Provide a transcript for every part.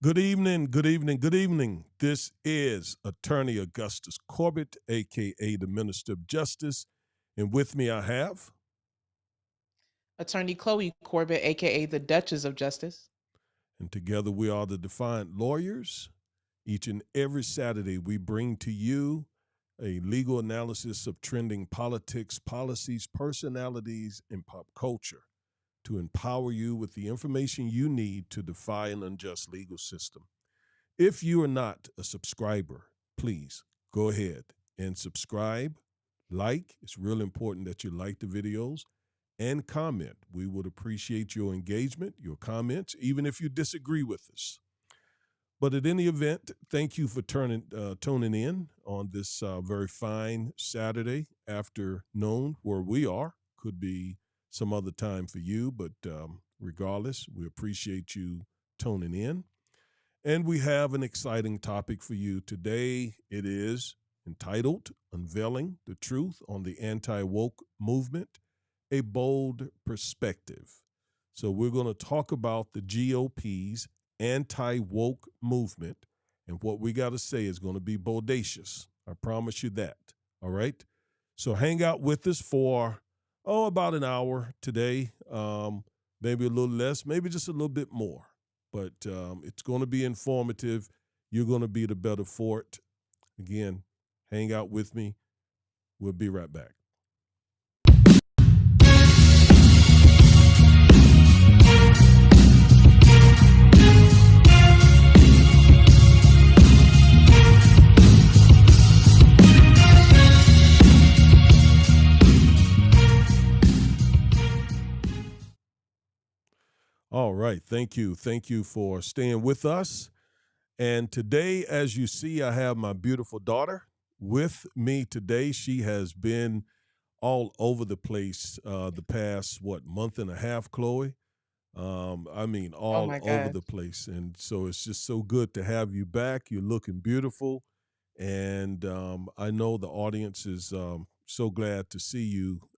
Good evening, good evening, good evening. This is Attorney Augustus Corbett, aka the Minister of Justice, and with me I have, Attorney Chloe Corbett, aka the Duchess of Justice. and together we are the Defiant Lawyers. Each and every Saturday, we bring to you a legal analysis of trending politics, policies, personalities, and pop culture to empower you with the information you need to defy an unjust legal system. If you are not a subscriber, please go ahead and subscribe, like. It's real important that you like the videos and comment. We would appreciate your engagement, your comments, even if you disagree with us. But at any event, thank you for tuning in on this very fine Saturday afternoon where we are. Could be some other time for you, but regardless, we appreciate you tuning in. And we have an exciting topic for you today. It is entitled Unveiling the Truth on the Anti Woke Movement, a Bold Perspective. So, we're going to talk about the GOP's anti woke movement. And what we got to say is going to be bodacious. I promise you that. All right. So, hang out with us for, about an hour today, maybe a little less, maybe just a little bit more, but it's going to be informative. You're going to be the better for it. Again, hang out with me. We'll be right back. All right. Thank you. Thank you for staying with us. And today, as you see, I have my beautiful daughter with me today. She has been all over the place the past, month and a half, Chloe. I mean, Oh all my over gosh. the place. And so it's just so good to have you back. You're looking beautiful. And I know the audience is so glad to see you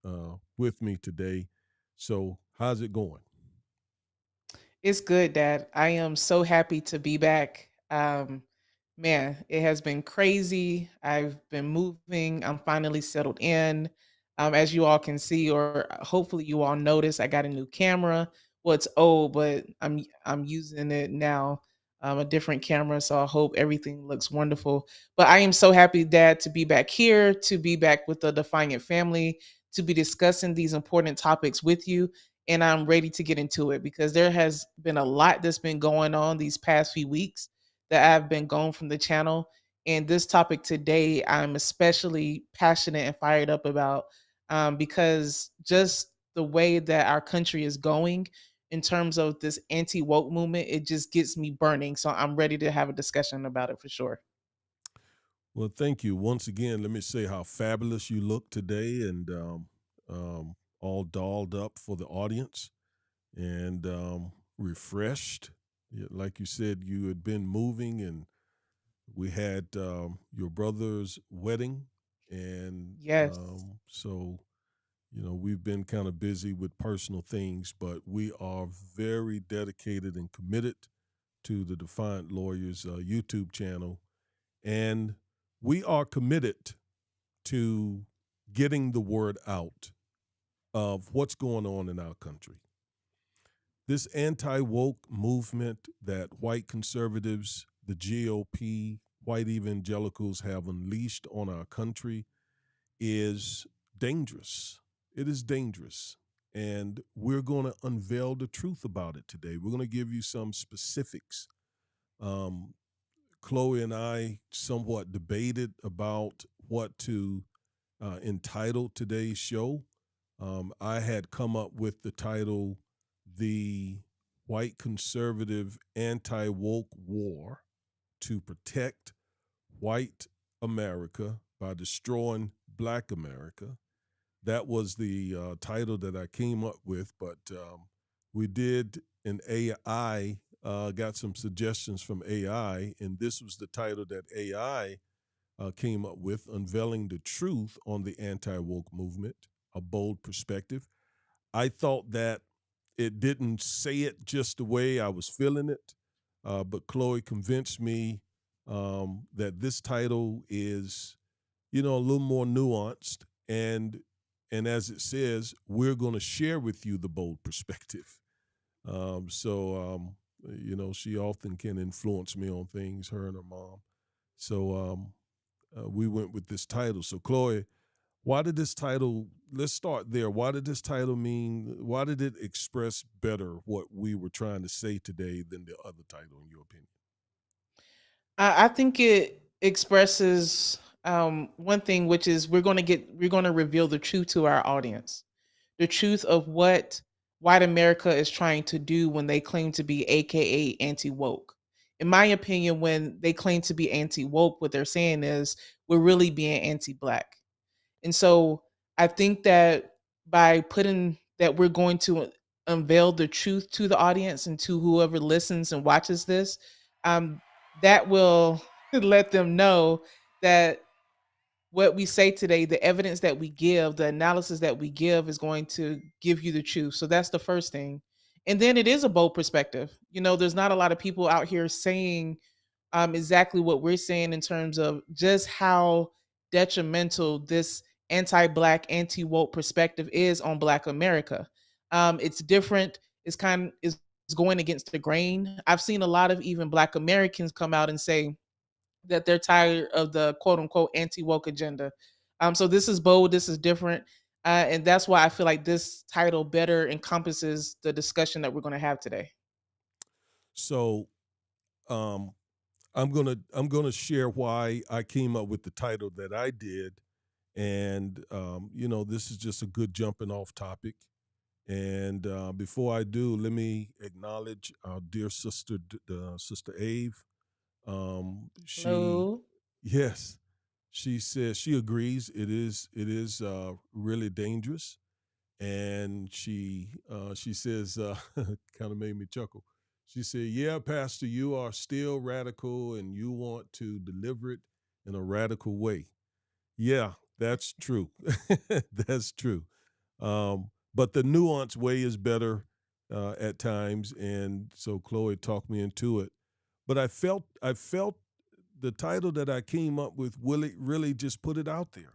with me today. So, how's it going? It's good, Dad. I am so happy to be back. Man, it has been crazy. I've been moving. I'm finally settled in. As you all can see, or hopefully you all notice, I got a new camera. Well, it's old, but I'm using it now. A different camera, so I hope everything looks wonderful. But I am so happy, Dad, to be back here, to be back with the Defiant family, to be discussing these important topics with you, and I'm ready to get into it because there has been a lot that's been going on these past few weeks that I've been gone from the channel. And this topic today, I'm especially passionate and fired up about because just the way that our country is going in terms of this anti woke movement, it just gets me burning. So I'm ready to have a discussion about it for sure. Well, thank you. Once again, let me say how fabulous you look today and all dolled up for the audience and refreshed. Like you said, you had been moving, and we had your brother's wedding. And Yes. so, we've been kind of busy with personal things, but we are very dedicated and committed to the Defiant Lawyers YouTube channel. And we are committed to getting the word out of what's going on in our country. This anti woke movement that white conservatives, the GOP, white evangelicals have unleashed on our country is dangerous. It is dangerous. And we're going to unveil the truth about it today. We're going to give you some specifics. Um, Chloe and I somewhat debated about what to entitle today's show. I had come up with the title, The White Conservative Anti Woke War to Protect White America by Destroying Black America. That was the title that I came up with, but we did an AI, got some suggestions from AI, and this was the title that AI came up with, Unveiling the Truth on the Anti Woke Movement, a Bold Perspective. I thought that it didn't say it just the way I was feeling it. But Chloe convinced me that this title is, a little more nuanced, and as it says, we're going to share with you the bold perspective. So she often can influence me on things. Her and her mom. So we went with this title. So Chloe, why did this title? Let's start there. Why did this title mean? Why did it express better what we were trying to say today than the other title, in your opinion? I think it expresses one thing, which is we're going to reveal the truth to our audience, the truth of what white America is trying to do when they claim to be AKA anti woke. In my opinion, when they claim to be anti woke, what they're saying is we're really being anti black. And so I think that by putting that we're going to unveil the truth to the audience and to whoever listens and watches this, um, that will let them know that what we say today, the evidence that we give, the analysis that we give is going to give you the truth. So that's the first thing. And then it is a bold perspective. There's not a lot of people out here saying exactly what we're saying in terms of just how detrimental this anti-black, anti-woke perspective is on Black America. It's different. Is going against the grain. I've seen a lot of even Black Americans come out and say that they're tired of the quote unquote anti woke agenda. So this is bold. This is different. And that's why I feel like this title better encompasses the discussion that we're going to have today. So um, I'm gonna share why I came up with the title that I did, and this is just a good jumping off topic. And before I do, let me acknowledge our dear sister, Sister Ave. She, Hello. yes, she says she agrees. It is really dangerous, and she says kind of made me chuckle. She said, "Yeah, Pastor, you are still radical, and you want to deliver it in a radical way." Yeah, that's true. That's true. But the nuanced way is better at times, and so Chloe talked me into it. But I felt the title that I came up with really just put it out there.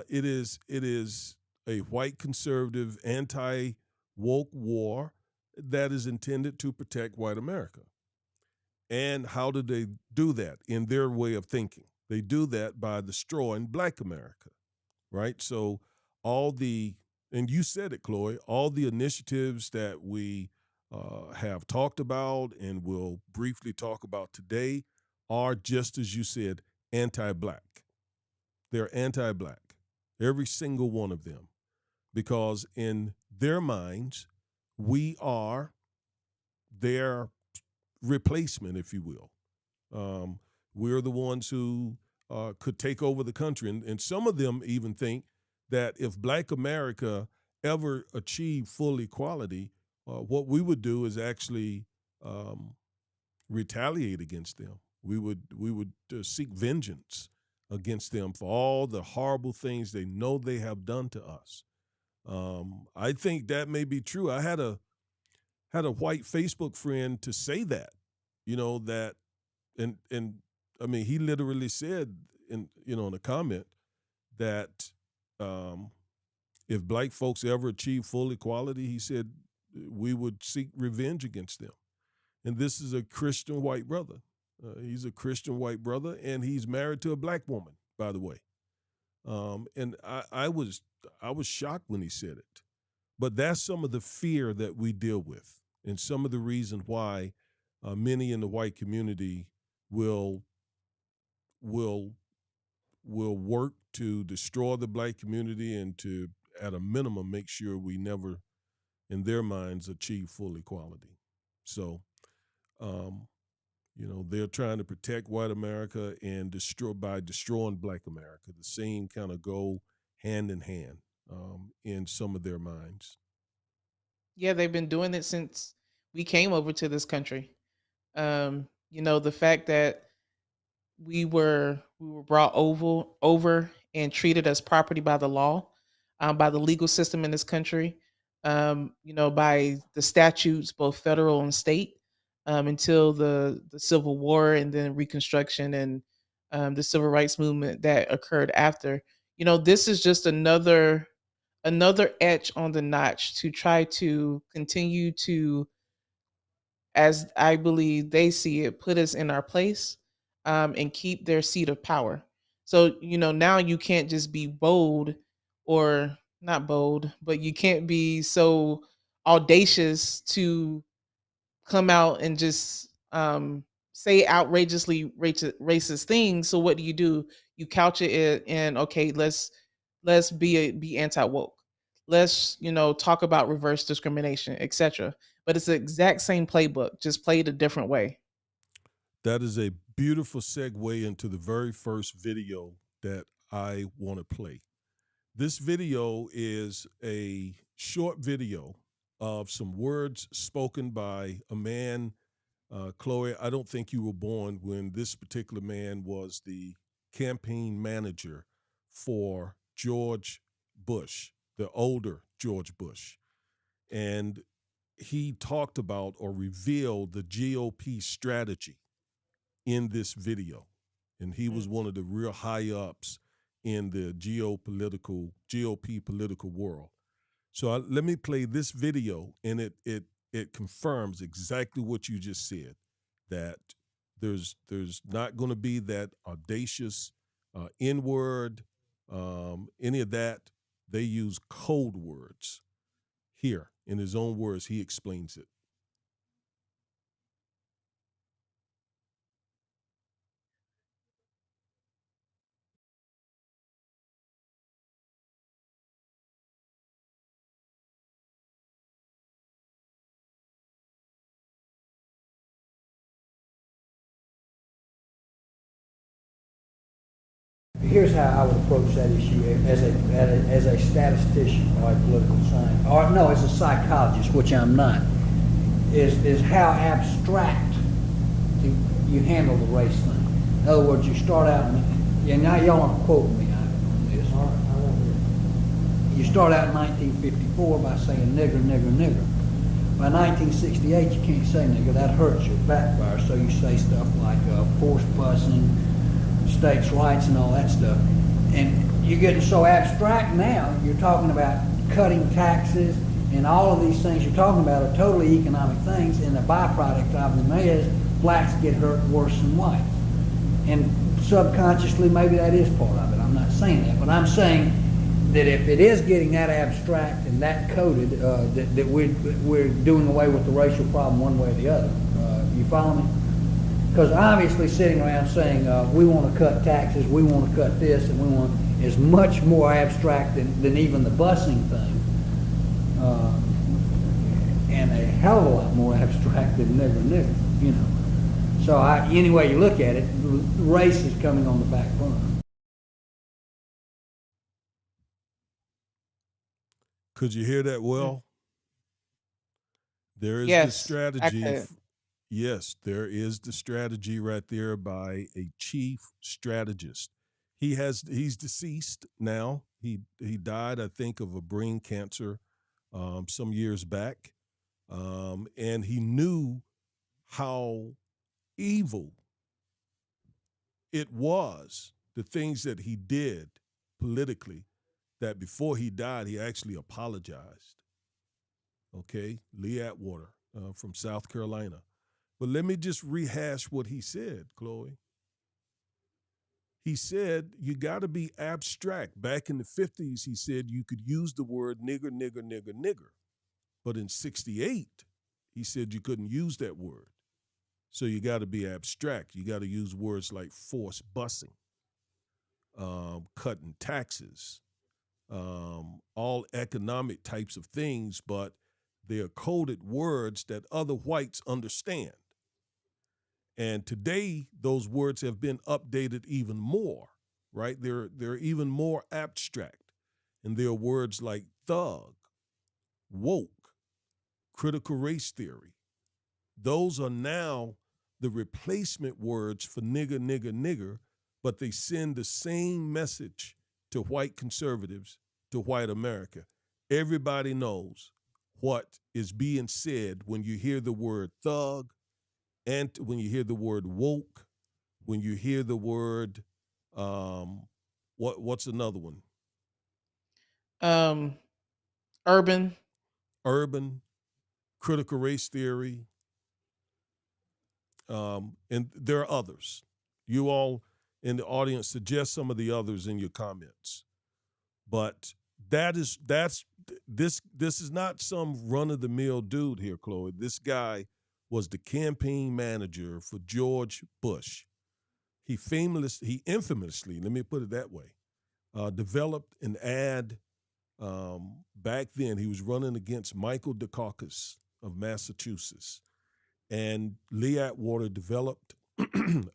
It is a white conservative anti woke war that is intended to protect white America. And how do they do that in their way of thinking? They do that by destroying black America, right? So all the and you said it, Chloe, all the initiatives that we have talked about and will briefly talk about today are just as you said, anti-black. They're anti-black, every single one of them, because in their minds, we are their replacement, if you will. Um, we're the ones who could take over the country. And some of them even think that if Black America ever achieved full equality, what we would do is actually um, retaliate against them. We would seek vengeance against them for all the horrible things they know they have done to us. I think that may be true. I had a white Facebook friend to say that, that and I mean, he literally said in a comment that um, if black folks ever achieve full equality, he said we would seek revenge against them. And this is a Christian white brother. He's a Christian white brother, and he's married to a black woman, by the way. And I was shocked when he said it. But that's some of the fear that we deal with, and some of the reason why many in the white community will will will work to destroy the black community and to, at a minimum, make sure we never, in their minds, achieve full equality. So, um, they're trying to protect white America and destroying black America. The same kind of go hand in hand in some of their minds. Yeah, they've been doing it since we came over to this country. The fact that we were brought over and treated as property by the law, by the legal system in this country, by the statutes, both federal and state. until the Civil War and then Reconstruction and the Civil Rights movement that occurred after. You know, this is just another etch on the notch to try to continue to, as I believe they see it, put us in our place, and keep their seat of power. So, you know, now you can't just be bold, or not bold, but you can't be so audacious to come out and just say outrageously racist things. So what do? You couch it in, okay, let's be anti woke. Let's, you know, talk about reverse discrimination, etc. But it's the exact same playbook, just played a different way. That is a beautiful segue into the very first video that I want to play. This video is a short video of some words spoken by a man. Chloe, I don't think you were born when this particular man was the campaign manager for George Bush, the older George Bush. And he talked about or revealed the GOP strategy in this video. And he was Mm. one of the real high ups in the geopolitical GOP political world. So let me play this video, and it confirms exactly what you just said, that there's not going to be that audacious N word, any of that. They use code words. Here, in his own words, he explains it. Here's how I would approach that issue as a statistician or a political scientist, or no, as a psychologist, which I'm not, is how abstract you handle the race thing. In other words, you start out, and now y'all aren't quoting me on this. You start out in 1954 by saying nigger, nigger, nigger. By 1968, you can't say nigger. That hurts your backfire. So you say stuff like forced busing, states' rights, and all that stuff. And you're getting so abstract now. You're talking about cutting taxes, and all of these things you're talking about are totally economic things. And the byproduct of them is blacks get hurt worse than whites. And subconsciously, maybe that is part of it. I'm not saying that, but I'm saying that if it is getting that abstract and that coded, that we're doing away with the racial problem one way or the other. You follow me? Because obviously sitting around saying we want to cut taxes, we want to cut this, and we want is much more abstract than even the busing thing, and a hell of a lot more abstract than nigger nigger, you know. So any way you look at it, race is coming on the back burner. Could you hear that Mm. well? There is the Yes, I strategy. could. Yes, there is the strategy right there by a chief strategist. He's deceased now. He died, I think, of a brain cancer some years back, and he knew how evil it was, the things that he did politically, that before he died, he actually apologized. Okay, Lee Atwater from South Carolina. But let me just rehash what he said, Chloe. He said you got to be abstract. Back in the 50s, he said you could use the word nigger, nigger, nigger, nigger. But in 68, he said you couldn't use that word. So you got to be abstract. You got to use words like forced busing, cutting taxes, all economic types of things, but they're coded words that other whites understand. And today, those words have been updated even more, right? They're even more abstract. And there are words like thug, woke, critical race theory. Those are now the replacement words for nigger, nigger, nigger, but they send the same message to white conservatives, to white America. Everybody knows what is being said when you hear the word thug and when you hear the word woke, when you hear the word, um, what's another one? Um, urban. Urban, critical race theory, and there are others. You all in the audience suggest some of the others in your comments, but that's this is not some run of the mill dude here, Chloe. This guy was the campaign manager for George Bush. He infamously, let me put it that way, developed an ad. Back then, he was running against Michael Dukakis of Massachusetts, and Lee Atwater developed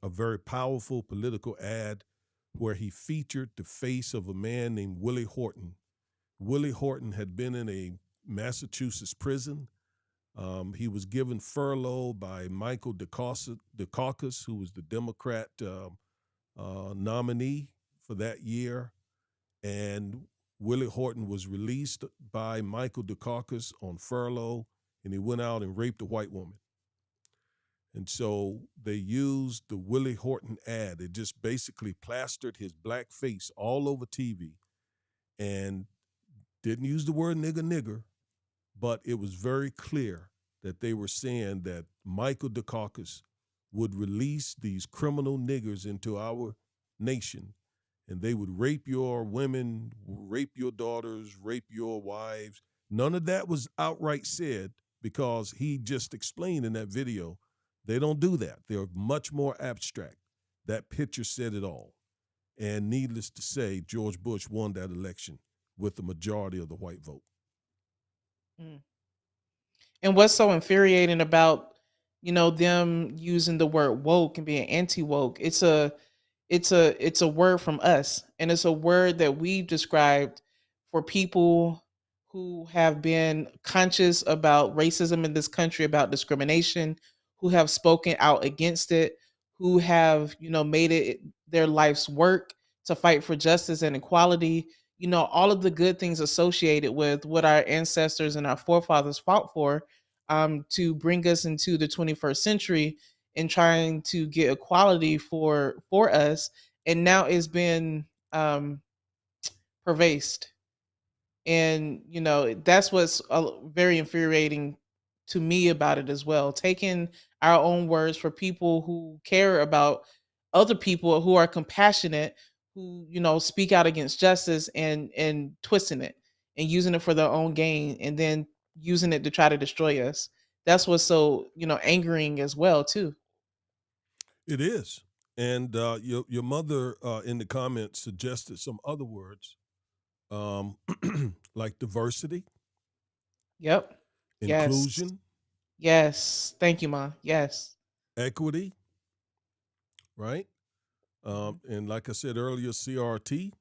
a very powerful political ad where he featured the face of a man named Willie Horton. Willie Horton had been in a Massachusetts prison. He was given furlough by Michael Dukakis, who was the Democrat nominee for that year. And Willie Horton was released by Michael Dukakis on furlough, and he went out and raped a white woman. And so they used the Willie Horton ad. It just basically plastered his black face all over TV and didn't use the word nigger nigger, but it was very clear that they were saying that Michael Dukakis would release these criminal niggers into our nation, and they would rape your women, rape your daughters, rape your wives. None of that was outright said because he just explained in that video they don't do that. They're much more abstract. That picture said it all. And needless to say, George Bush won that election with the majority of the white vote. Mm. And what's so infuriating about, them using the word woke and being anti woke? It's a word from us, and it's a word that we've described for people who have been conscious about racism in this country, about discrimination, who have spoken out against it, who have, made it their life's work to fight for justice and equality, all of the good things associated with what our ancestors and our forefathers fought for, to bring us into the 21st century and trying to get equality for us, and now it's been pervased. And that's what's very infuriating to me about it as well, taking our own words for people who care about other people, who are compassionate, who speak out against justice, and twisting it and using it for their own gain, and then using it to try to destroy us. That's what's so angering as well too. It is. And your mother in the comments suggested some other words um, like diversity, Yep. Yes. inclusion, Yes. Thank you, Ma. Yes. equity, right? Mhm. And like I said earlier, CRT,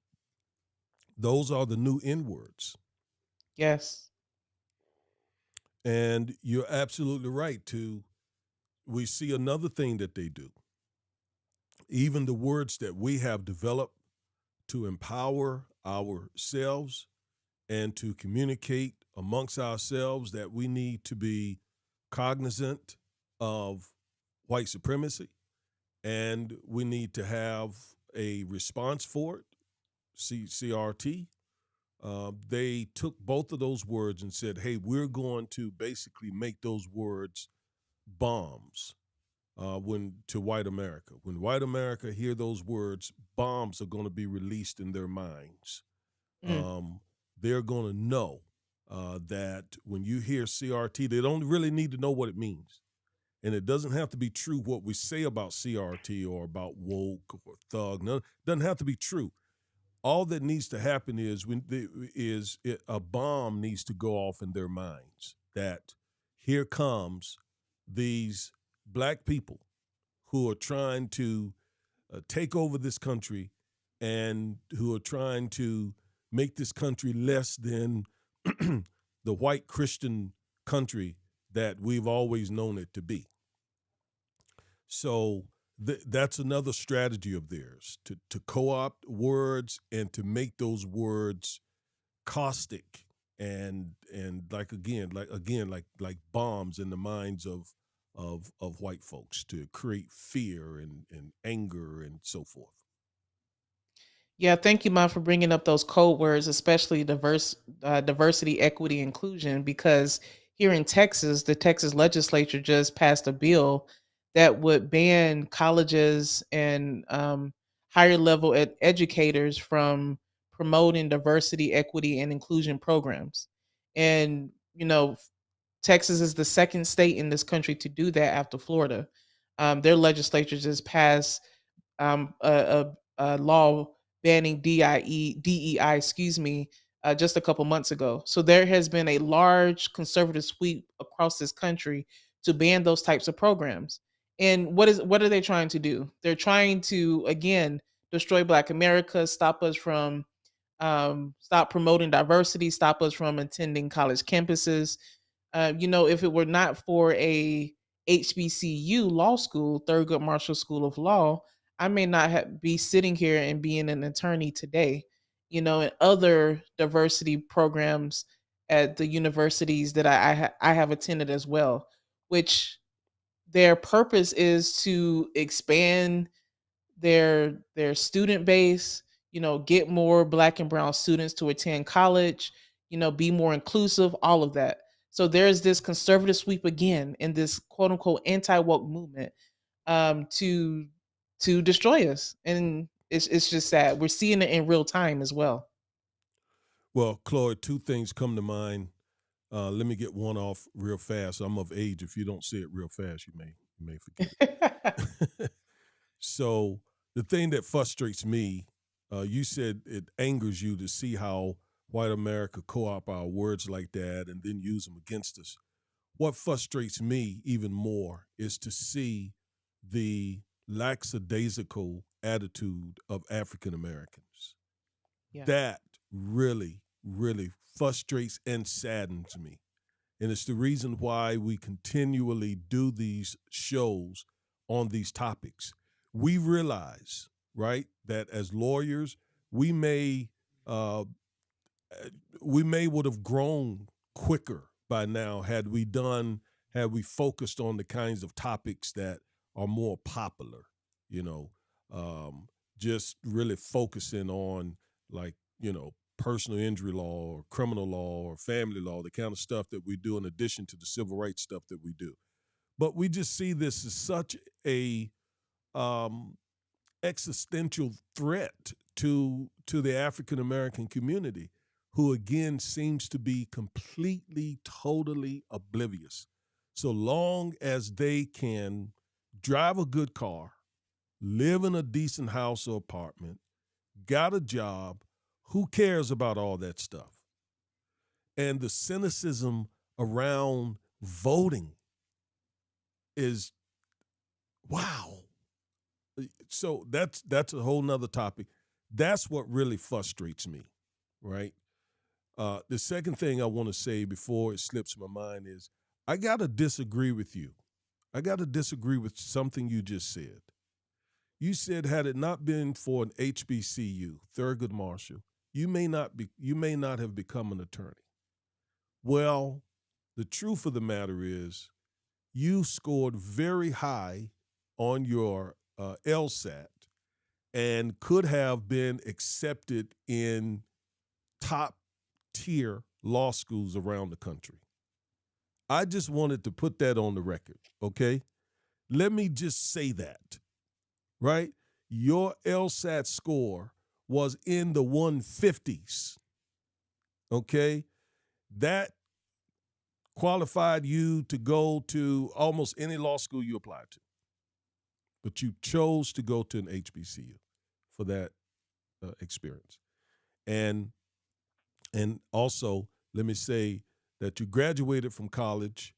those are the new N words. Yes. And you're absolutely right, too. We see another thing that they do. Even the words that we have developed to empower ourselves and to communicate amongst ourselves that we need to be cognizant of white supremacy and we need to have a response for it, CRT. They took both of those words and said, hey, we're going to basically make those words bombs when to white America. When white America hear those words, bombs are going to be released in their minds. Mm. um, they're going to know that when you hear CRT, they don't really need to know what it means. And it doesn't have to be true what we say about CRT or about woke or thug. No, it doesn't have to be true. All that needs to happen a bomb needs to go off in their minds that here comes these black people who are trying to take over this country and who are trying to make this country less than the white Christian country that we've always known it to be. So that's another strategy of theirs to co-opt words and to make those words caustic and like bombs in the minds of of white folks to create fear and anger and so forth. Yeah, thank you, Mom, for bringing up those code words, especially diversity, equity, inclusion. Because here in Texas, the Texas legislature just passed a bill that would ban colleges and higher level educators from promoting diversity, equity, and inclusion programs. And Texas is the second state in this country to do that after Florida. Their legislature just passed a law banning DEI, just a couple months ago. So there has been a large conservative sweep across this country to ban those types of programs. And what are they trying to do? They're trying to again destroy Black America, stop us from stop promoting diversity, stop us from attending college campuses. If it were not for a HBCU law school, Thurgood Marshall School of Law, I may not be sitting here and being an attorney today. And other diversity programs at the universities that I have attended as well, which their purpose is to expand their student base, get more Black and brown students to attend college, be more inclusive, all of that. So there's this conservative sweep again in this quote unquote anti woke movement to destroy us, and it's just sad. We're seeing it in real time as well. Well, Chloe, two things come to mind. Let me get one off real fast. I'm of age. If you don't say it real fast, you may forget it. So the thing that frustrates me, you said it angers you to see how white America co-op our words like that and then use them against us. What frustrates me even more is to see the lackadaisical attitude of African Americans. Yeah. That really, really frustrates and saddens me. And it's the reason why we continually do these shows on these topics. We realize, right, that as lawyers, we may uh, we may would have grown quicker by now had we focused on the kinds of topics that are more popular, you know, um, just really focusing on like, personal injury law or criminal law or family law, the kind of stuff that we do in addition to the civil rights stuff that we do. But we just see this as such a um, existential threat to the African American community, who again seems to be completely, totally oblivious. So long as they can drive a good car, live in a decent house or apartment, got a job, who cares about all that stuff? And the cynicism around voting is wow. So that's a whole nother topic. That's what really frustrates me, right? The second thing I want to say before it slips my mind is I gotta disagree with you. I gotta disagree with something you just said. You said had it not been for an HBCU, Thurgood Marshall, you may not have become an attorney. Well, the truth of the matter is you scored very high on your LSAT and could have been accepted in top tier law schools around the country. I just wanted to put that on the record, okay? Let me just say that, right? Your LSAT score was in the 150s, okay? That qualified you to go to almost any law school you applied to, but you chose to go to an HBCU for that experience. And and also, let me say that you graduated from college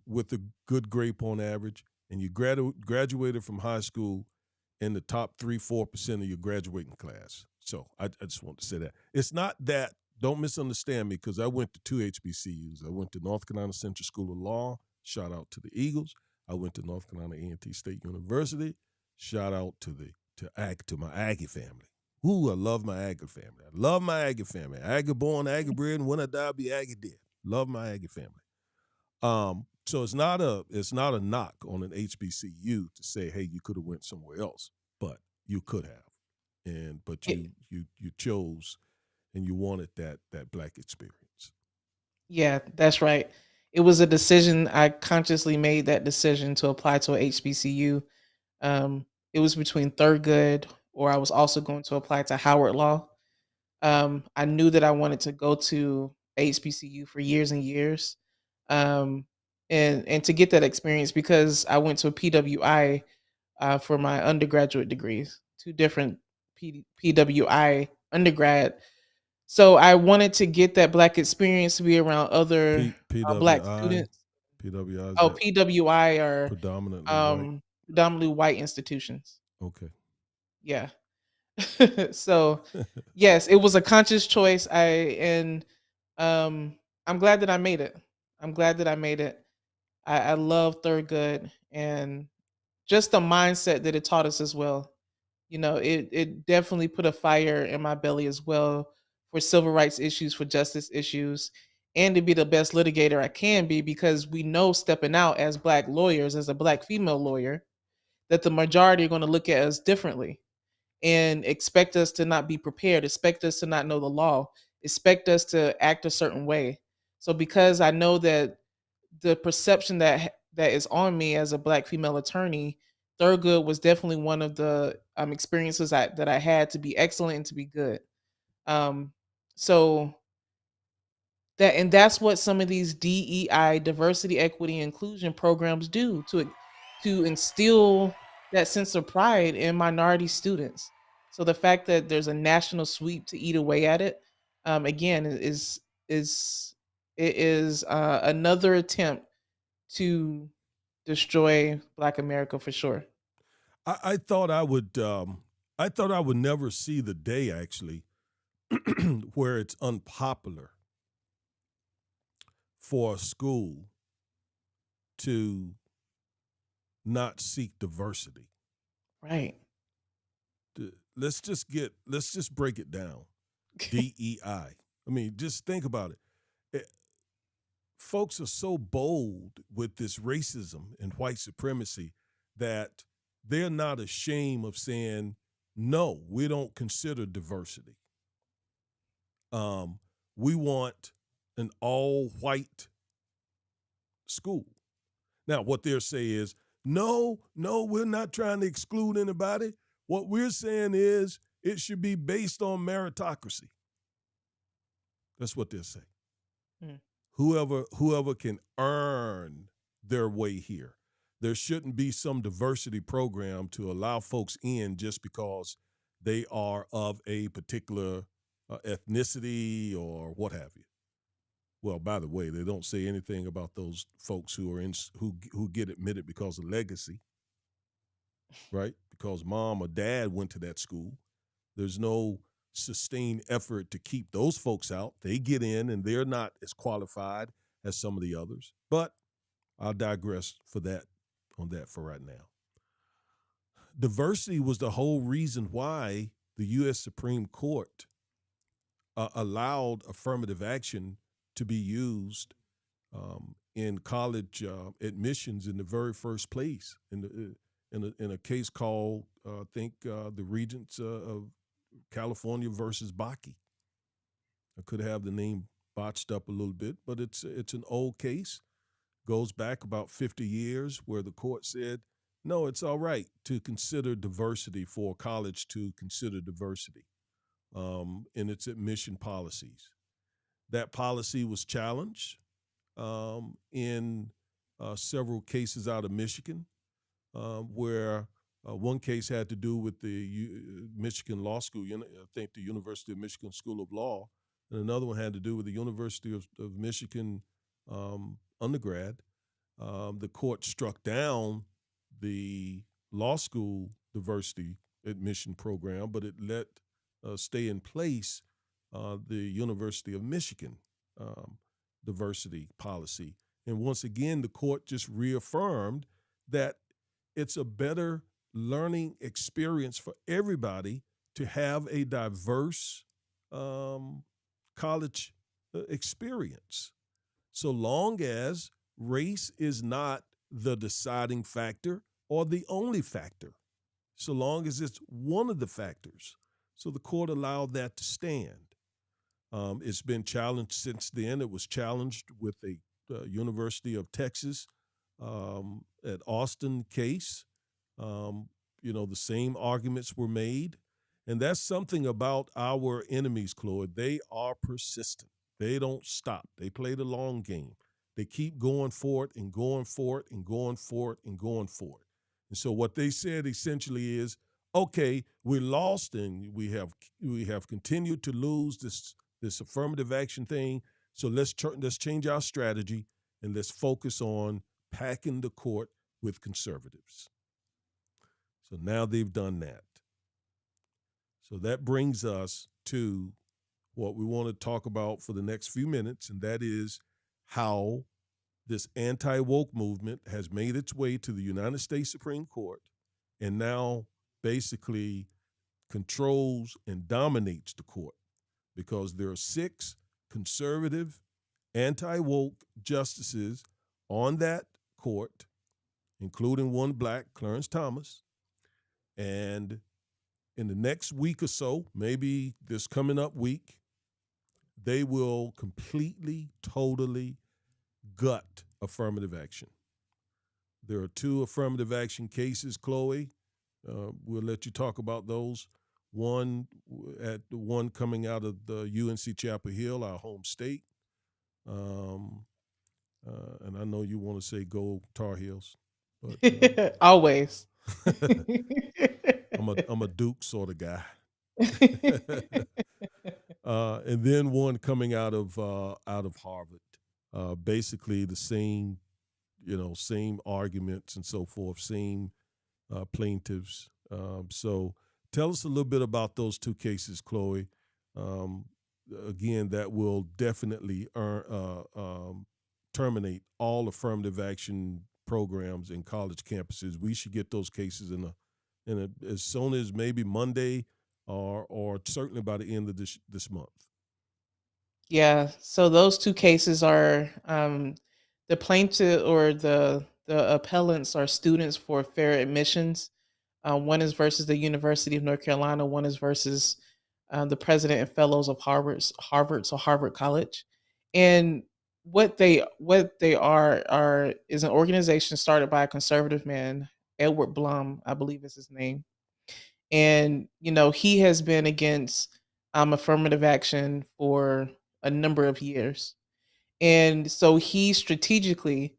with a good grade point average, and you graduated from high school in the top 3-4% of your graduating class. So I just want to say that. It's not that, don't misunderstand me, because I went to two HBCUs. I went to North Carolina Central School of Law, shout out to the Eagles. I went to North Carolina A&T State University, shout out to my Aggie family. Ooh, I love my Aggie family. I love my Aggie family. Aggie born, Aggie bred, and when I die, I'll be Aggie dead. Love my Aggie family. So it's not a knock on an HBCU to say, hey, you could have went somewhere else, but you could have, but It, you chose and you wanted that black experience. yeah, that's right. It was a decision. I consciously made that decision to apply to a HBCU. It was between Thurgood, or I was also going to apply to Howard Law. I knew that I wanted to go to HBCU for years and years, um, and to get that experience because I went to a PWI for my undergraduate degrees, two different PWI undergrad. So I wanted to get that black experience to be around other black PWI, students. PWI is Oh, that PWI are predominantly white? predominantly white institutions. Okay. Yeah. So yes, it was a conscious choice. And um I'm glad that I made it. I'm glad that I made it. I love Thurgood and just the mindset that it taught us as well. It definitely put a fire in my belly as well for civil rights issues, for justice issues, and to be the best litigator I can be because we know stepping out as black lawyers, as a black female lawyer, that the majority are going to look at us differently and expect us to not be prepared, expect us to not know the law, expect us to act a certain way. So because I know that the perception that is on me as a black female attorney, Thurgood was definitely one of the experiences that I had to be excellent and to be good. Um, so that's what some of these DEI, diversity, equity, inclusion programs do to instill that sense of pride in minority students. So the fact that there's a national sweep to eat away at it, again, is it is another attempt to destroy Black America for sure. I thought I would never see the day actually where it's unpopular for a school to not seek diversity. Right. Let's just break it down. DEI. I mean, just think about it. Folks are so bold with this racism and white supremacy that they're not ashamed of saying, no, we don't consider diversity. Um, we want an all white school. Now, what they'll say is, no, no, we're not trying to exclude anybody. What we're saying is it should be based on meritocracy. That's what they'll say. Mm. Whoever can earn their way here. There shouldn't be some diversity program to allow folks in just because they are of a particular ethnicity or what have you. Well, by the way, they don't say anything about those folks who get admitted because of legacy, right? Because mom or dad went to that school. There's no sustained effort to keep those folks out. They get in and they're not as qualified as some of the others. But I'll digress on that for right now. Diversity was the whole reason why the U.S. Supreme Court allowed affirmative action to be used in college admissions in the very first place in a case called I think the Regents of California versus Bakke. I could have the name botched up a little bit, but it's an old case. Goes back about 50 years where the court said, no, it's all right to consider diversity for a college to consider diversity in its admission policies. That policy was challenged in several cases out of Michigan, where one case had to do with the Michigan Law School, I think the University of Michigan School of Law, and another one had to do with the University of Michigan undergrad. The court struck down the law school diversity admission program, but it let stay in place the University of Michigan diversity policy. And once again, the court just reaffirmed that it's a better learning experience for everybody to have a diverse college experience, so long as race is not the deciding factor or the only factor, so long as it's one of the factors. So the court allowed that to stand. It's been challenged since then. It was challenged with a University of Texas at Austin case. Um, the same arguments were made. And that's something about our enemies, Chloe. They are persistent. They don't stop. They play the long game. They keep going for it and going for it and going for it and going for it. And so what they said essentially is, okay, we lost and we have continued to lose this affirmative action thing. So let's change our strategy and let's focus on packing the court with conservatives. So now they've done that. So that brings us to what we want to talk about for the next few minutes, and that is how this anti-woke movement has made its way to the United States Supreme Court and now basically controls and dominates the court, because there are 6 conservative, anti-woke justices on that court, including one black, Clarence Thomas. And in the next week or so, maybe this coming up week, they will completely, totally gut affirmative action. There are 2 affirmative action cases, Chloe. We'll let you talk about those. One coming out of the UNC Chapel Hill, our home state. And I know you want to say go Tar Heels, but Always. I'm a Duke sort of guy. And then one coming out of Harvard. Basically the same arguments and so forth, same plaintiffs. So tell us a little bit about those 2 cases, Chloe. Again, that will definitely terminate all affirmative action programs in college campuses. We should get those cases in as soon as maybe Monday or certainly by the end of this month. Yeah. So those 2 cases are the plaintiff or the appellants are students for fair admissions. One is versus the University of North Carolina. One is versus the president and fellows of Harvard College. And what they are is an organization started by a conservative man, Edward Blum, I believe is his name. And he has been against affirmative action for a number of years. And so he strategically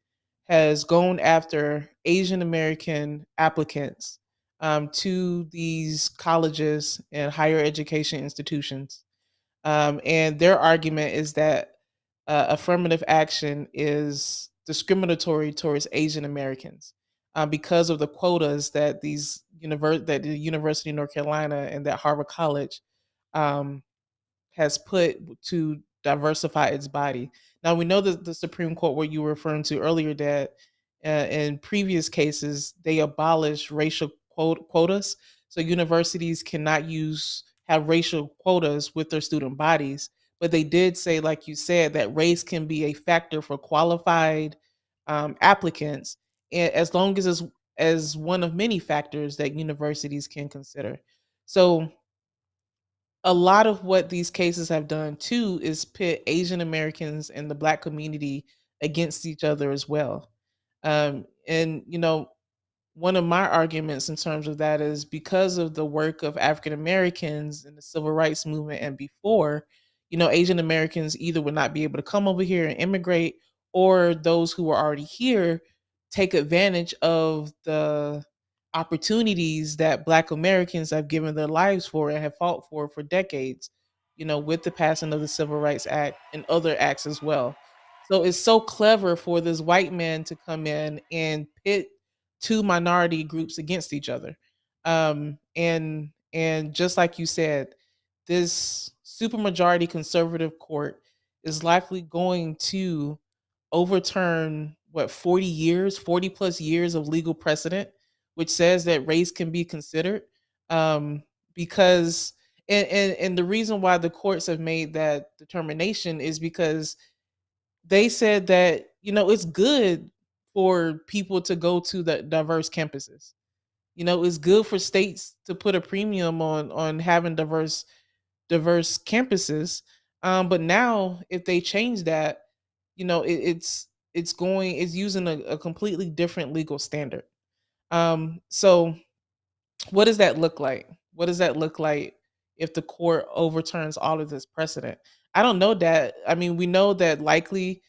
has gone after Asian American applicants to these colleges and higher education institutions. And their argument is that affirmative action is discriminatory towards Asian Americans because of the quotas that that the University of North Carolina and that Harvard College um, has put to diversify its body. Now we know that the Supreme Court, what you were referring to earlier, that in previous cases they abolished racial quotas, so universities cannot have racial quotas with their student bodies. But they did say, like you said, that race can be a factor for qualified applicants, as long as one of many factors that universities can consider. So a lot of what these cases have done too is pit Asian Americans and the Black community against each other as well. And one of my arguments in terms of that is because of the work of African Americans in the civil rights movement and before, Asian Americans either would not be able to come over here and immigrate, or those who are already here take advantage of the opportunities that Black Americans have given their lives for and have fought for decades, with the passing of the Civil Rights Act and other acts as well. So it's so clever for this white man to come in and pit 2 minority groups against each other. And just like you said, this supermajority conservative court is likely going to overturn 40 plus years of legal precedent, which says that race can be considered. Because and the reason why the courts have made that determination is because they said that it's good for people to go to the diverse campuses. It's good for states to put a premium on having diverse campuses. But now if they change that, it's using a completely different legal standard. So what does that look like? What does that look like if the court overturns all of this precedent? I don't know that. I mean, we know that likely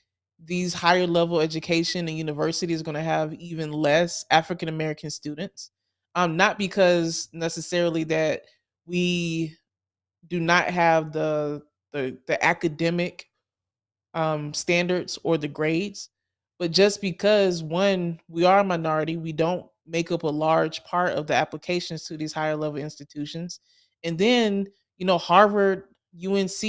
these higher level education and university is going to have even less African American students. Not because necessarily that we do not have the academic standards or the grades, but just because one, we are a minority, we don't make up a large part of the applications to these higher level institutions, and then Harvard, UNC,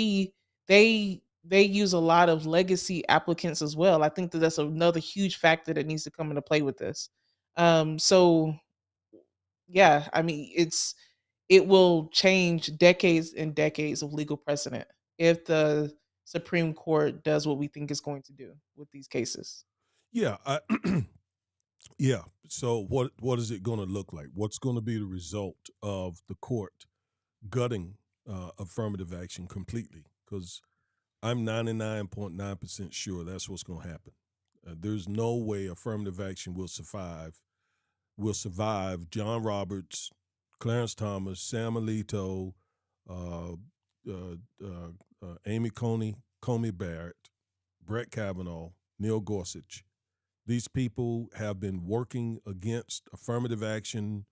they use a lot of legacy applicants as well. I think that that's another huge factor that needs to come into play with this. So yeah, I mean, it will change decades and decades of legal precedent if the Supreme Court does what we think it's going to do with these cases. Yeah, yeah. So what is it going to look like? What's going to be the result of the court gutting affirmative action completely? Because I'm 99.9% sure that's what's going to happen. There's no way affirmative action will survive. Will survive John Roberts, Clarence Thomas, Sam Alito, uh, Amy Comey Barrett, Brett Kavanaugh, Neil Gorsuch. These people have been working against affirmative action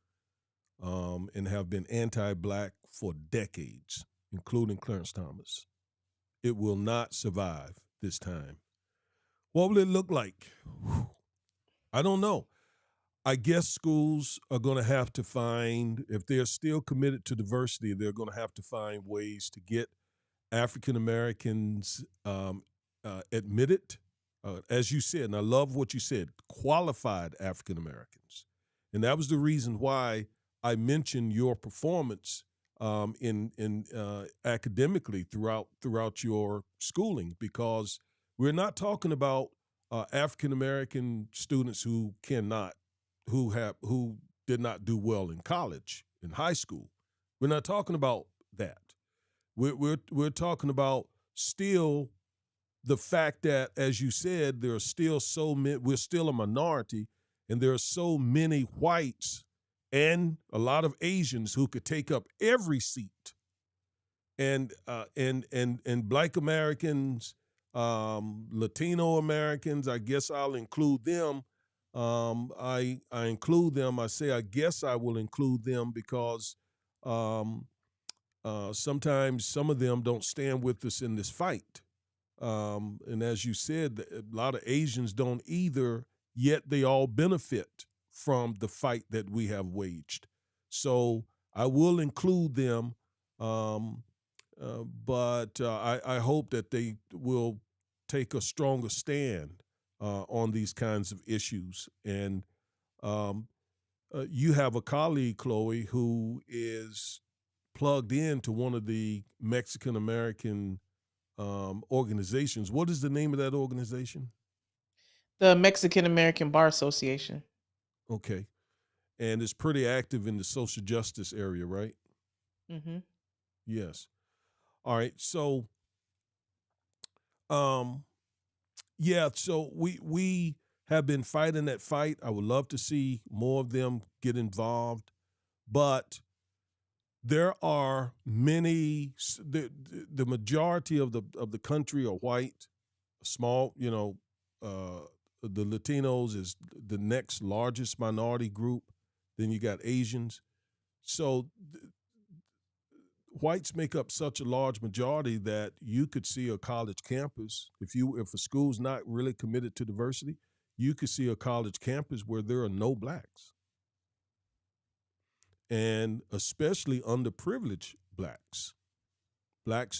and have been anti-black for decades, including Clarence Thomas. It will not survive this time. What will it look like? I don't know. I guess schools are going to have to find, if they're still committed to diversity, they're going to have to find ways to get African Americans admitted, as you said, and I love what you said, qualified African Americans. And that was the reason why I mentioned your performance in academically throughout your schooling, because we're not talking about African American students who did not do well in college, in high school. We're not talking about that. We're talking about still the fact that, as you said, there are still so many. We're still a minority, and there are so many whites and a lot of Asians who could take up every seat, and Black Americans, Latino Americans. I guess I'll include them. I include them. I say I guess I will include them because um, sometimes some of them don't stand with us in this fight. And as you said, a lot of Asians don't either, yet they all benefit from the fight that we have waged. So I will include them, um, but I hope that they will take a stronger stand on these kinds of issues. And um, you have a colleague, Chloe, who is plugged into one of the Mexican American organizations. What is the name of that organization? The Mexican American Bar Association. Okay. And it's pretty active in the social justice area, right? Hmm. Yes. All right. So, um, yeah, so we have been fighting that fight. I would love to see more of them get involved, but there are many. The majority of the country are white. Small, the Latinos is the next largest minority group. Then you got Asians. So whites make up such a large majority that you could see a college campus, if a school's not really committed to diversity, you could see a college campus where there are no blacks, and especially underprivileged blacks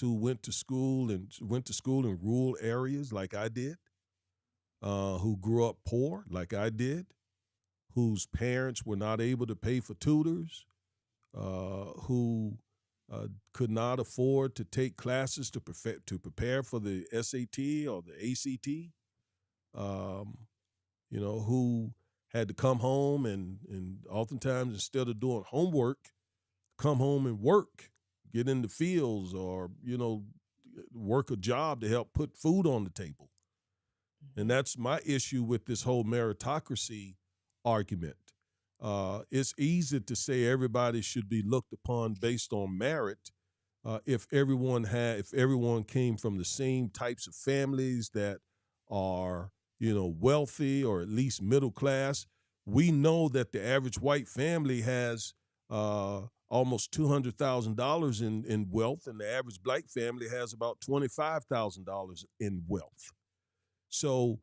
who went to school in rural areas like I did, who grew up poor like I did, whose parents were not able to pay for tutors, who could not afford to take classes to prepare for the SAT or the ACT. um, who had to come home and oftentimes instead of doing homework, come home and work, get in the fields or, work a job to help put food on the table. And Mhm. that's my issue with this whole meritocracy argument. It's easy to say everybody should be looked upon based on merit. If everyone came from the same types of families that are wealthy or at least middle class, we know that the average white family has almost $200,000 in wealth, and the average black family has about $25,000 in wealth. So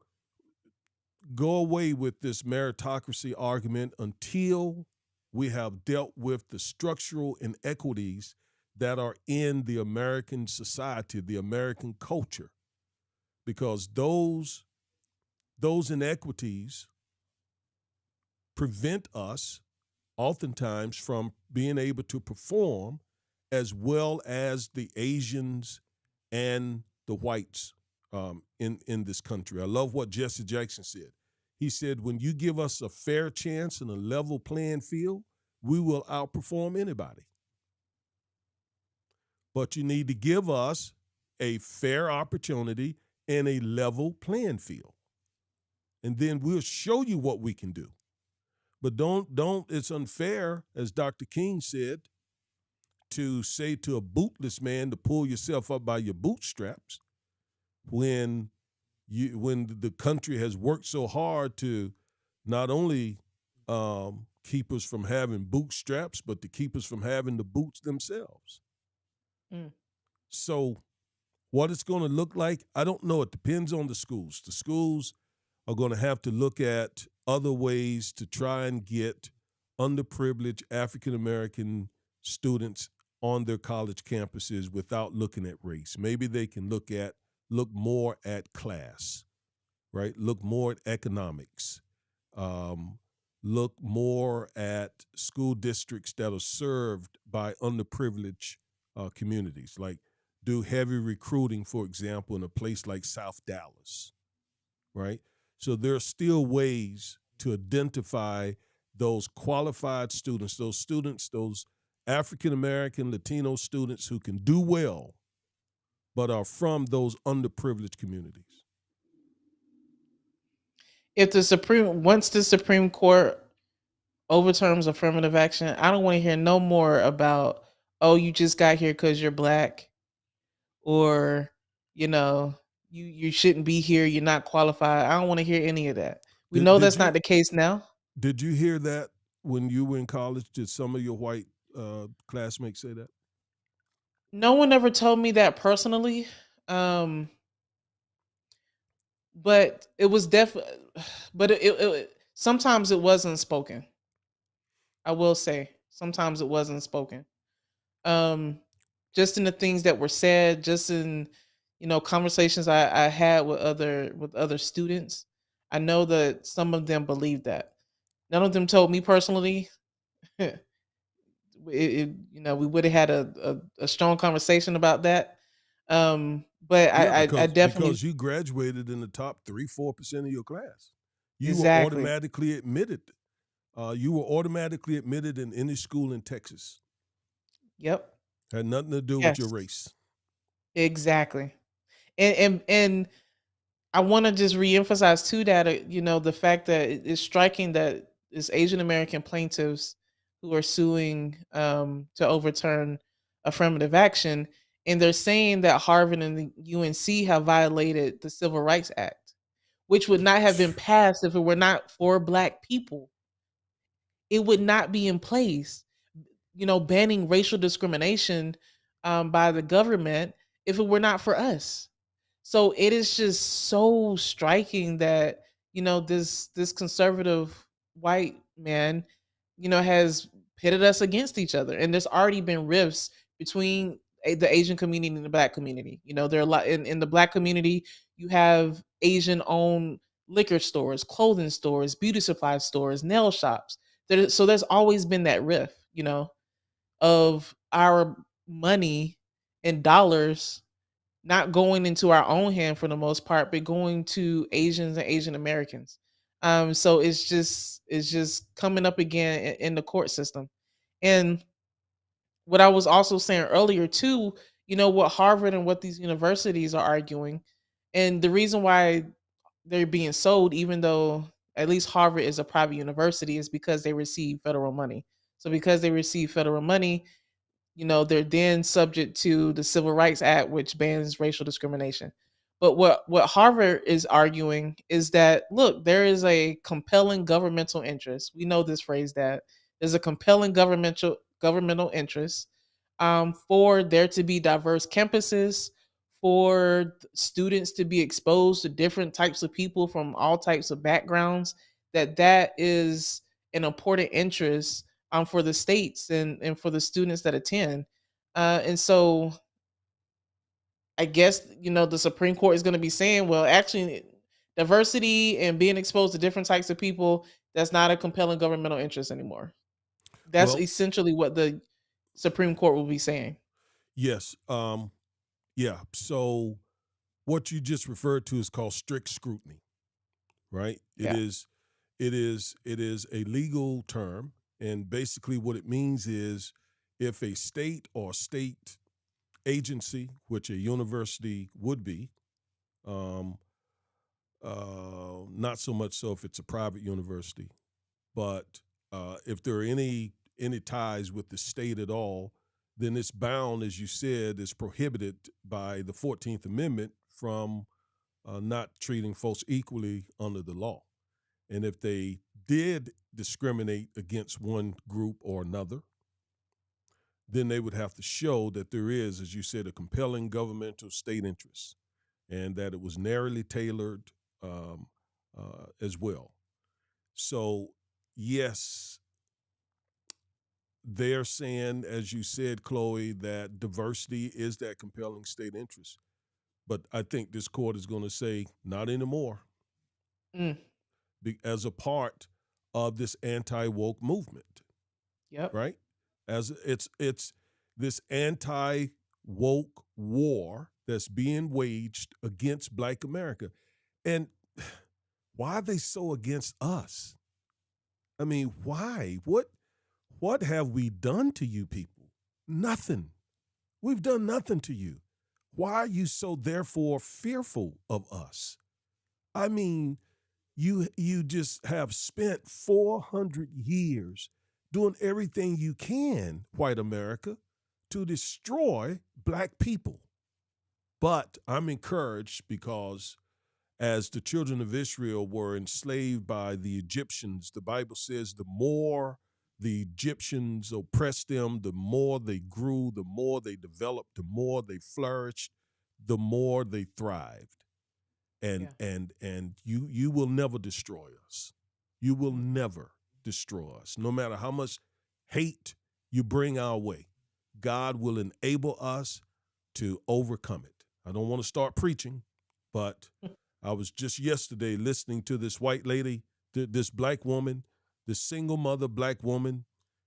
go away with this meritocracy argument until we have dealt with the structural inequities that are in the American society, the American culture, because those inequities prevent us oftentimes from being able to perform as well as the Asians and the whites in this country. I love what Jesse Jackson said. He said, when you give us a fair chance and a level playing field, we will outperform anybody. But you need to give us a fair opportunity and a level playing field. And then we'll show you what we can do. But don't, it's unfair, as Dr. King said, to say to a bootless man to pull yourself up by your bootstraps when when the country has worked so hard to not only keep us from having bootstraps, but to keep us from having the boots themselves. Mm. So what it's going to look like, I don't know. It depends on the schools. The schools are going to have to look at other ways to try and get underprivileged African American students on their college campuses without looking at race. Maybe they can look more at class, right? Look more at economics. Um, Look more at school districts that are served by underprivileged communities. Like do heavy recruiting, for example, in a place like South Dallas, right? So there are still ways to identify those qualified students, those African American, Latino students who can do well, but are from those underprivileged communities. If the Supreme once the Supreme Court overturns affirmative action, I don't want to hear no more about, oh, you just got here because you're black, or you know you shouldn't be here, you're not qualified. I don't want to hear any of that. We Did know did that's you not the case now. did you hear that when you were in college? Did some of your white classmates say that? No one ever told me that personally, um but it was but sometimes it wasn't spoken. I will say sometimes it wasn't spoken. um just in the things that were said, just in conversations I had with other students. I know that some of them believed that. None of them told me personally. We would have had a strong conversation about that. But Yeah, I definitely. because you graduated in the top 3-4% of your class. You were Exactly. automatically admitted. You were automatically admitted in any school in Texas. Yep. Had nothing to do with your Yes. race. Exactly. And I want to just reemphasize too that the fact that it's striking that it's Asian American plaintiffs who are suing to overturn affirmative action, and they're saying that Harvard and the UNC have violated the Civil Rights Act, which would not have been passed if it were not for Black people. It would not be in place, banning racial discrimination by the government if it were not for us. So it is just so striking that this conservative white man has pitted us against each other, and there's already been rifts between the Asian community and the Black community. There are a lot in the Black community. You have Asian owned liquor stores, clothing stores, beauty supply stores, nail shops. So there's always been that rift, of our money and dollars not going into our own hand for the most part, but going to Asians and Asian Americans. So it's just coming up again in the court system. And what I was also saying earlier too, what Harvard and what these universities are arguing, and the reason why they're being sold, even though at least Harvard is a private university, is because they receive federal money. So because they receive federal money, they're then subject to the Civil Rights Act, which bans racial discrimination. But what Harvard is arguing is that, look, there is a compelling governmental interest. We know this phrase, that there's a compelling governmental interest, for there to be diverse campuses, for students to be exposed to different types of people from all types of backgrounds. That is an important interest, for the states and for the students that attend. And so I guess, the Supreme Court is going to be saying, well, actually, diversity and being exposed to different types of people, that's not a compelling governmental interest anymore. That's Well, essentially what the Supreme Court will be saying. yes. Yeah. So what you just referred to is called strict scrutiny, right? It Yeah. is it is a legal term, and basically what it means is if a state or state agency, which a university would be, um, not so much so if it's a private university, but if there are any ties with the state at all, then it's bound, as you said, is prohibited by the 14th Amendment from not treating folks equally under the law. And if they did discriminate against one group or another, then they would have to show that there is, as you said, a compelling governmental state interest and that it was narrowly tailored, um, as well. So, yes, they're saying, as you said, Chloe, that diversity is that compelling state interest. But I think this court is going to say, not anymore, Mm, as a part of this anti woke movement, yep. right? As it's this anti woke war that's being waged against Black America. And why are they so against us? I mean, why? What have we done to you people? Nothing. We've done nothing to you. Why are you so therefore fearful of us? I mean, you just have spent 400 years doing everything you can, white America, to destroy Black people. But I'm encouraged because as the children of Israel were enslaved by the Egyptians, the Bible says the more the Egyptians oppressed them, the more they grew, the more they developed, the more they flourished, the more they thrived. And Yeah. you will never destroy us. You will Mm-mm. never destroy us. No matter how much hate you bring our way, God will enable us to overcome it. I don't want to start preaching, but I was just yesterday listening to this white lady, this Black woman, this single mother Black woman,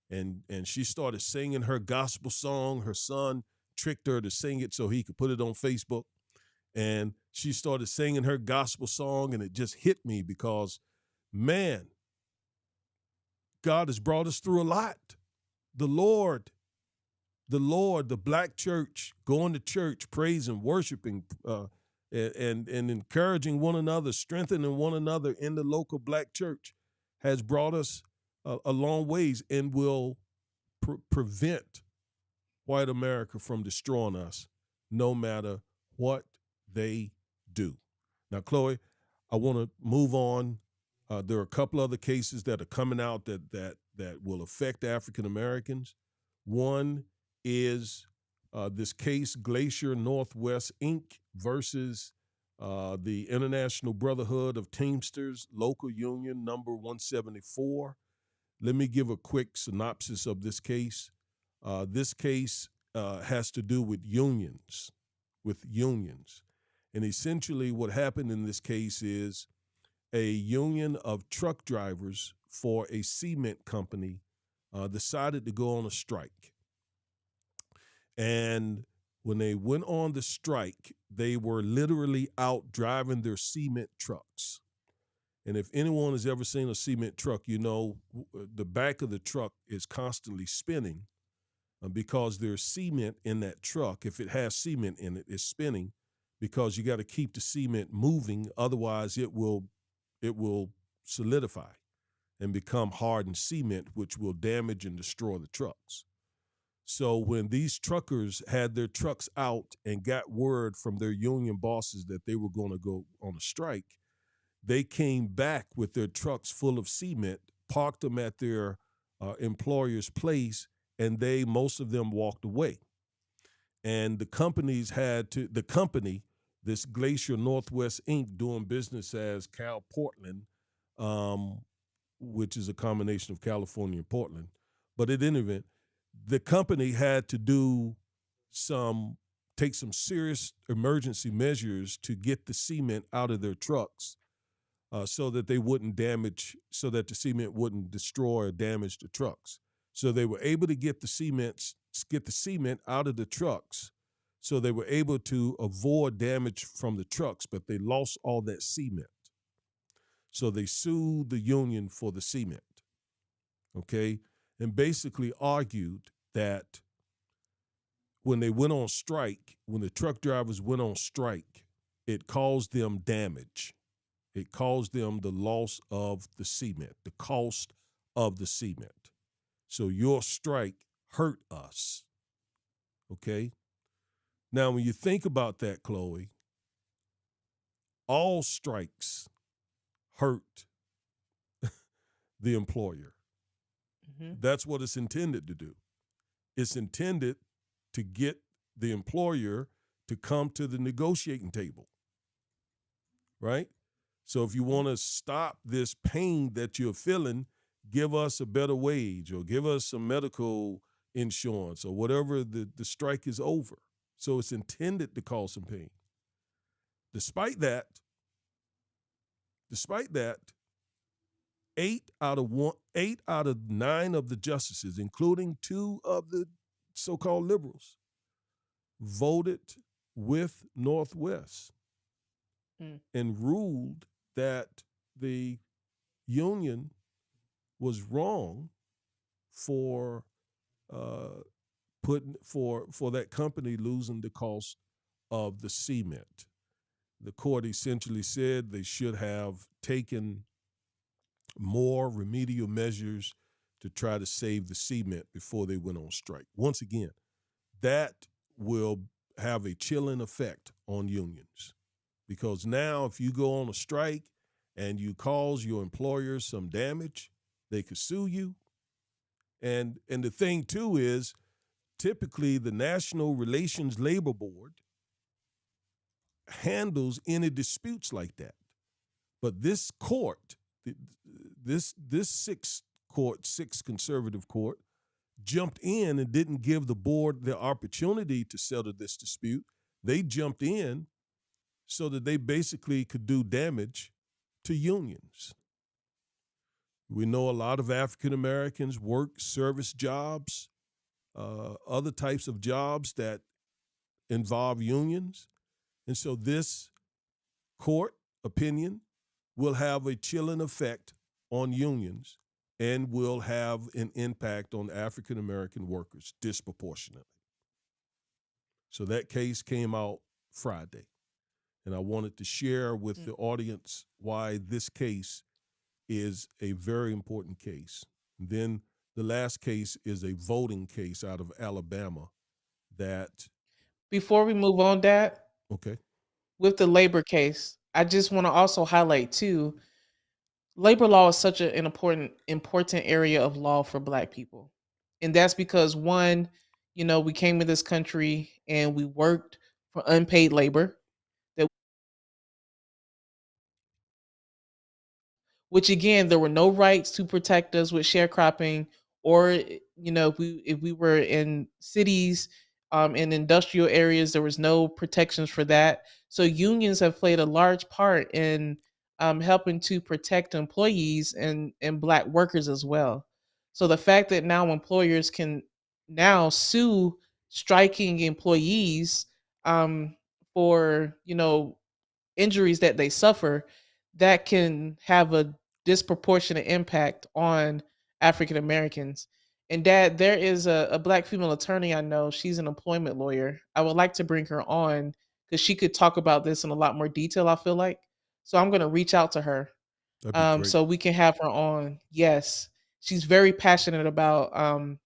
and she started singing her gospel song. Her son tricked her to sing it so he could put it on Facebook. And she started singing her gospel song, and it just hit me because, man, God has brought us through a lot. The Lord, the Black church, going to church, praising, worshiping, and encouraging one another, strengthening one another in the local Black church, has brought us a long ways and will prevent white America from destroying us, no matter what they do. Now, Chloe, I want to move on. There are a couple other cases that are coming out that will affect African Americans. One is this case, Glacier Northwest Inc. versus the International Brotherhood of Teamsters, local union number 174. Let me give a quick synopsis of this case. This case has to do with unions, And essentially what happened in this case is a union of truck drivers for a cement company decided to go on a strike. And When they went on the strike, they were literally out driving their cement trucks. And if anyone has ever seen a cement truck, you know the back of the truck is constantly spinning because there's cement in that truck. If it has cement in it, it's spinning because you got to keep the cement moving. Otherwise, it will solidify and become hardened cement, which will damage and destroy the trucks. So when these truckers had their trucks out and got word from their union bosses that they were going to go on a strike, they came back with their trucks full of cement, parked them at their employer's place, and most of them walked away. And the company, this Glacier Northwest Inc., doing business as Cal Portland, um, which is a combination of California and Portland. But in any event, the company had to take some serious emergency measures to get the cement out of their trucks so that so that the cement wouldn't destroy or damage the trucks. So they were able to get the cement out of the trucks. So they were able to avoid damage from the trucks, but they lost all that cement. So they sued the union for the cement, okay, and basically argued that when the truck drivers went on strike, it caused them damage. It caused them the loss of the cement, the cost of the cement. So your strike hurt us, okay? Now, when you think about that, Chloe, all strikes hurt the employer. Mm-hmm. That's what it's intended to do. It's intended to get the employer to come to the negotiating table, right? So if you want to stop this pain that you're feeling, give us a better wage or give us some medical insurance or whatever the strike is over. So it's intended to cause some pain. Despite that, eight out of 9 of the justices, including 2 of the so-called liberals, voted with Northwest and ruled that the union was wrong for for that company losing the cost of the cement. The court essentially said they should have taken more remedial measures to try to save the cement before they went on strike. Once again, that will have a chilling effect on unions because now if you go on a strike and you cause your employer some damage, they could sue you. And the thing too is typically the National Relations Labor Board handles any disputes like that. But this court, this sixth conservative court, jumped in and didn't give the board the opportunity to settle this dispute. They jumped in so that they basically could do damage to unions. We know a lot of African Americans work service jobs, other types of jobs that involve unions. And so this court opinion will have a chilling effect on unions and will have an impact on African American workers disproportionately. So that case came out Friday. And I wanted to share with the audience why this case is a very important case. And then the last case is a voting case out of Alabama that, Before we move on, Dad, okay, with the labor case, I just want to also highlight too, labor law is such an important area of law for Black people. And that's because one, we came to this country and we worked for unpaid labor, that which again there were no rights to protect us with sharecropping, or if we were in cities, in industrial areas, there was no protections for that. So unions have played a large part in helping to protect employees and Black workers as well. So the fact that now employers can now sue striking employees for injuries that they suffer, that can have a disproportionate impact on African Americans. And Dad, there is a black female attorney I know. She's an employment lawyer. I would like to bring her on because she could talk about this in a lot more detail, I feel like. So I'm going to reach out to her That'd be great. so we can have her on. Yes. She's very passionate about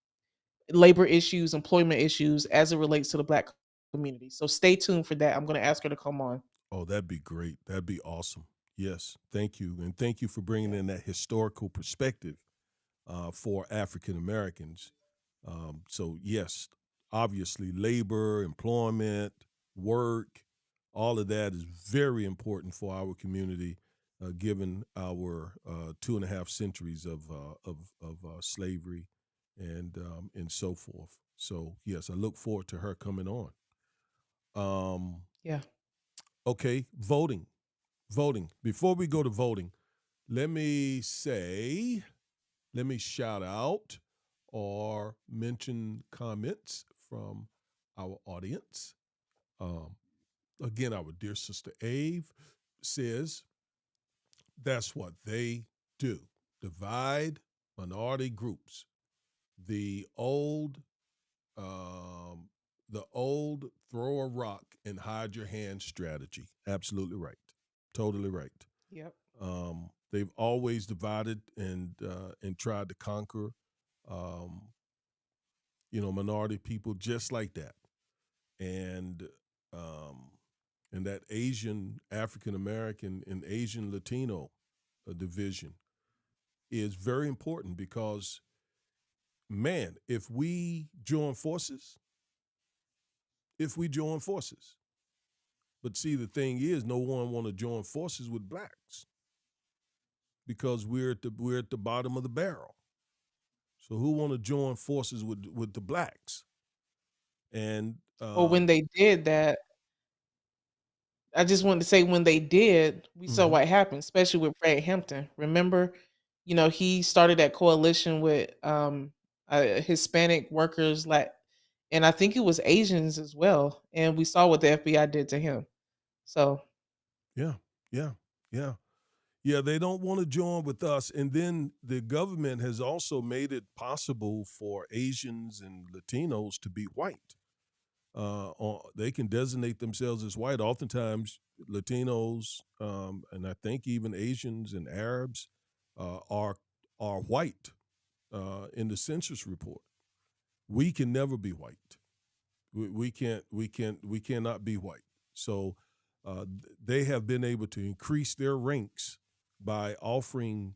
labor issues, employment issues as it relates to the black community. So stay tuned for that. I'm going to ask her to come on. Oh, that'd be great. That'd be awesome. Yes, thank you, and thank you for bringing in that historical perspective for African Americans. So yes, obviously, labor, employment, work, all of that is very important for our community, given our 2.5 centuries of slavery and so forth. So yes, I look forward to her coming on. Yeah. Okay, voting. Voting. Before we go to voting, let me shout out or mention comments from our audience. Um, Again, our dear sister Ave says that's what they do, divide minority groups. The old, um, the old throw a rock and hide your hand strategy. Absolutely right. Totally right. Yep. They've always divided and tried to conquer, um, minority people just like that, and um, and that Asian African American and Asian Latino division is very important because, man, if we join forces, but see, the thing is, no one want to join forces with blacks because we're at the bottom of the barrel. So who want to join forces with the blacks? And Or when they did that, I just wanted to say when they did, we saw mhm. what happened, especially with Fred Hampton. Remember, he started that coalition with Hispanic workers, like, and I think it was Asians as well. And we saw what the FBI did to him. So Yeah, yeah, yeah. Yeah, they don't want to join with us. And then the government has also made it possible for Asians and Latinos to be white. They can designate themselves as white. Oftentimes, Latinos and I think even Asians and Arabs are white in the census report. We can never be white. We cannot be white. So they have been able to increase their ranks by offering,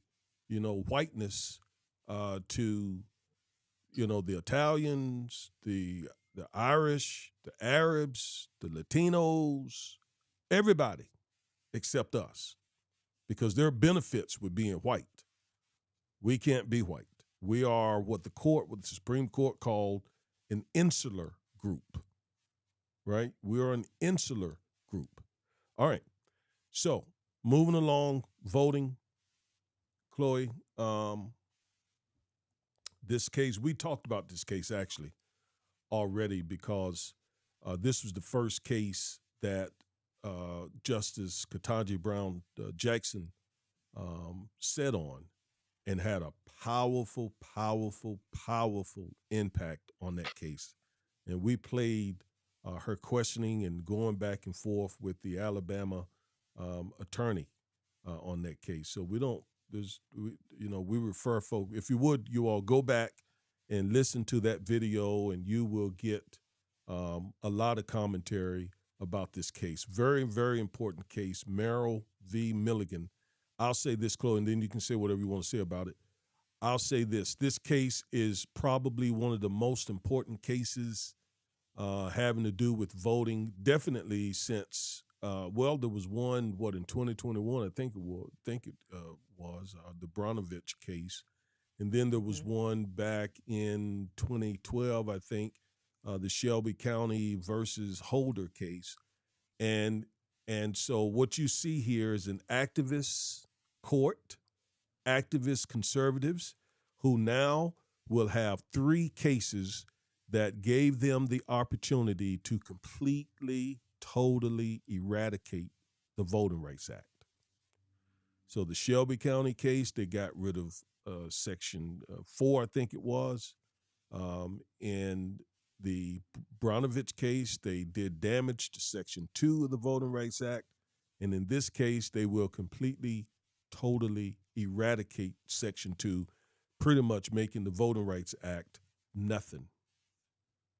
whiteness to, the Italians, the Irish, the Arabs, the Latinos, everybody except us, because there are benefits with being white. We can't be white. We are what the Supreme Court called an insular group, right? We are an insular group. All right. So moving along, voting, Chloe. This case, we talked about this case actually already because this was the first case that Justice Ketanji Brown Jackson sat on and had a powerful, powerful, powerful impact on that case. And we played her questioning and going back and forth with the Alabama attorney on that case. So we refer folk, if you would, you all go back and listen to that video and you will get a lot of commentary about this case. Very, very important case, Merrill v. Milligan. I'll say this, Chloe, and then you can say whatever you want to say about it. I'll say this. This case is probably one of the most important cases having to do with voting, definitely since, there was one, in 2021, I think it was the Bronovich case. And then there was one back in 2012, I think, the Shelby County versus Holder case. And so what you see here is an activist court, activist conservatives who now will have 3 cases that gave them the opportunity to completely, totally eradicate the Voting Rights Act. So the Shelby County case, they got rid of Section 4, I think it was. In the Bronovich case, they did damage to Section 2 of the Voting Rights Act. And in this case, they will completely, totally eradicate Section 2, pretty much making the Voting Rights Act nothing.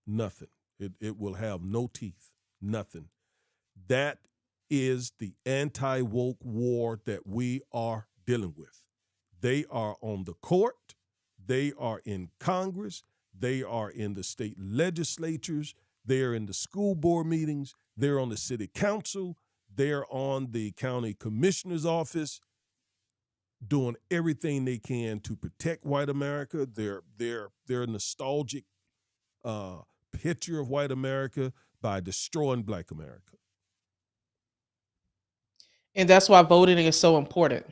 Nothing. It will have no teeth. Nothing. That is the anti-woke war that we are dealing with. They are on the court. They are in Congress. They are in the state legislatures. They are in the school board meetings. They're on the city council. They're on the county commissioner's office, doing everything they can to protect white America. They're a nostalgic picture of white America by destroying black America. And that's why voting is so important.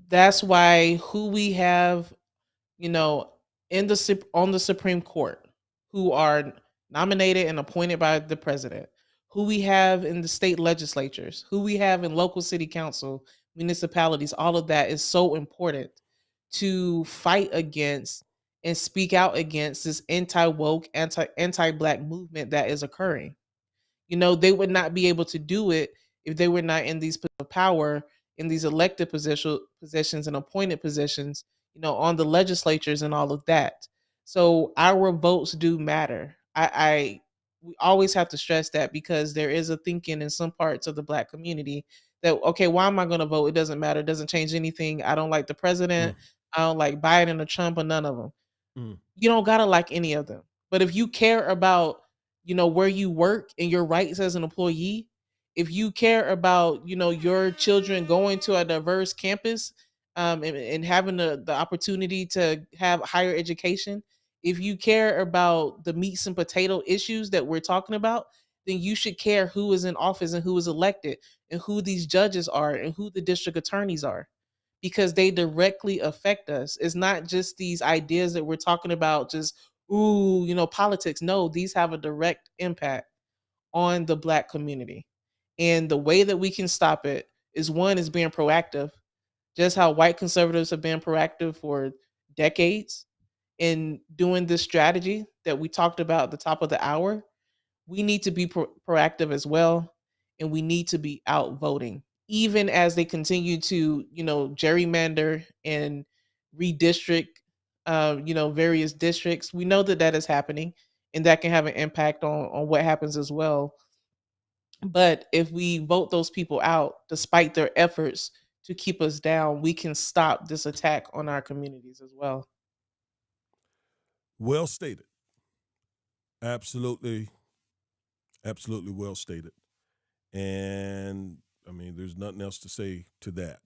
That's why who we have, you know, on the Supreme Court, who are nominated and appointed by the president, who we have in the state legislatures, who we have in local city council, municipalities, all of that is so important to fight against and speak out against this anti-woke, anti-black movement that is occurring. They would not be able to do it if they were not in these positions of power, in these elected positions and appointed positions, on the legislatures and all of that. So our votes do matter. We always have to stress that, because there is a thinking in some parts of the black community that, okay, why am I going to vote? It doesn't matter. It doesn't change anything. I don't like the president. I don't like Biden or Trump or none of them. You don't gotta like any of them. But if you care about, where you work and your rights as an employee, if you care about, your children going to a diverse campus, and having the opportunity to have higher education, if you care about the meats and potato issues that we're talking about, then you should care who is in office and who is elected and who these judges are and who the district attorneys are, because they directly affect us. It's not just these ideas that we're talking about, just, ooh, politics. No, these have a direct impact on the black community. And the way that we can stop it is being proactive, just how white conservatives have been proactive for decades in doing this strategy that we talked about at the top of the hour. We need to be proactive as well, and we need to be out voting, even as they continue to, gerrymander and redistrict, various districts. We know that is happening, and that can have an impact on what happens as well. But if we vote those people out, despite their efforts to keep us down, we can stop this attack on our communities as well. Well stated. Absolutely, absolutely well stated. And I mean, there's nothing else to say to that.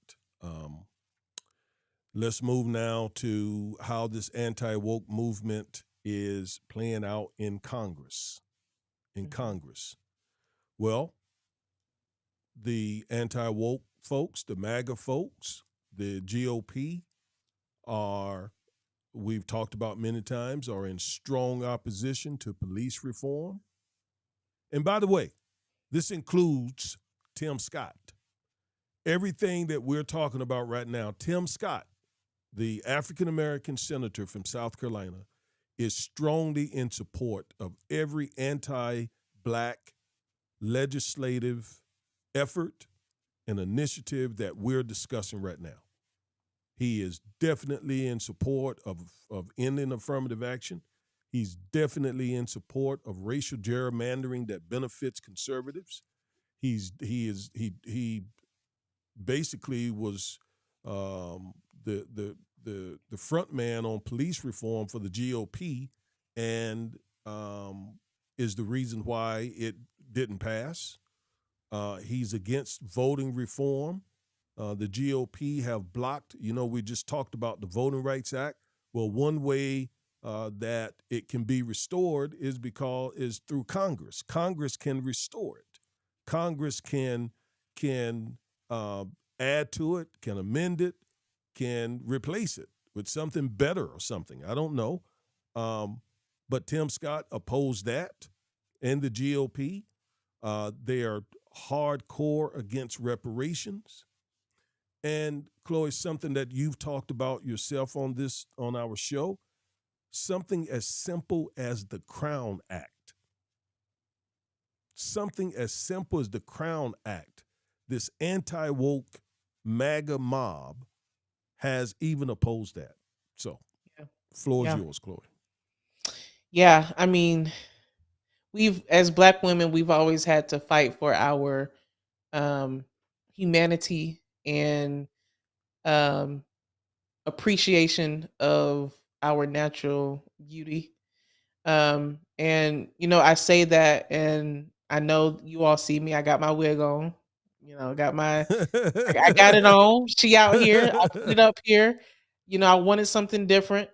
Let's move now to how this anti-woke movement is playing out in Congress. Congress. Well, the anti-woke folks, the MAGA folks, the GOP we've talked about many times, are in strong opposition to police reform. And by the way, this includes Tim Scott. Everything that we're talking about right now, Tim Scott, the African-American senator from South Carolina, is strongly in support of every anti-black legislative effort and initiative that we're discussing right now. He is definitely in support of ending affirmative action. He's definitely in support of racial gerrymandering that benefits conservatives. He basically was the front man on police reform for the GOP, and is the reason why it didn't pass. He's against voting reform. The GOP have blocked, we just talked about the Voting Rights Act. Well, one way that it can be restored is through Congress. Congress can restore it. Congress can add to it, can amend it, can replace it with something better or something. I don't know. But Tim Scott opposed that and the GOP. They are hardcore against reparations. And Chloe, something that you've talked about yourself on our show, something as simple as the Crown Act. Something as simple as the Crown Act. This anti-woke MAGA mob has even opposed that. So, Yeah. floor is Yeah. yours, Chloe. Yeah. I mean, we've as black women, we've always had to fight for our um humanity and um appreciation of our natural beauty. And I say that, and I know you all see me. I got my wig on. Got I got it on. She out here. I put it up here. I wanted something different.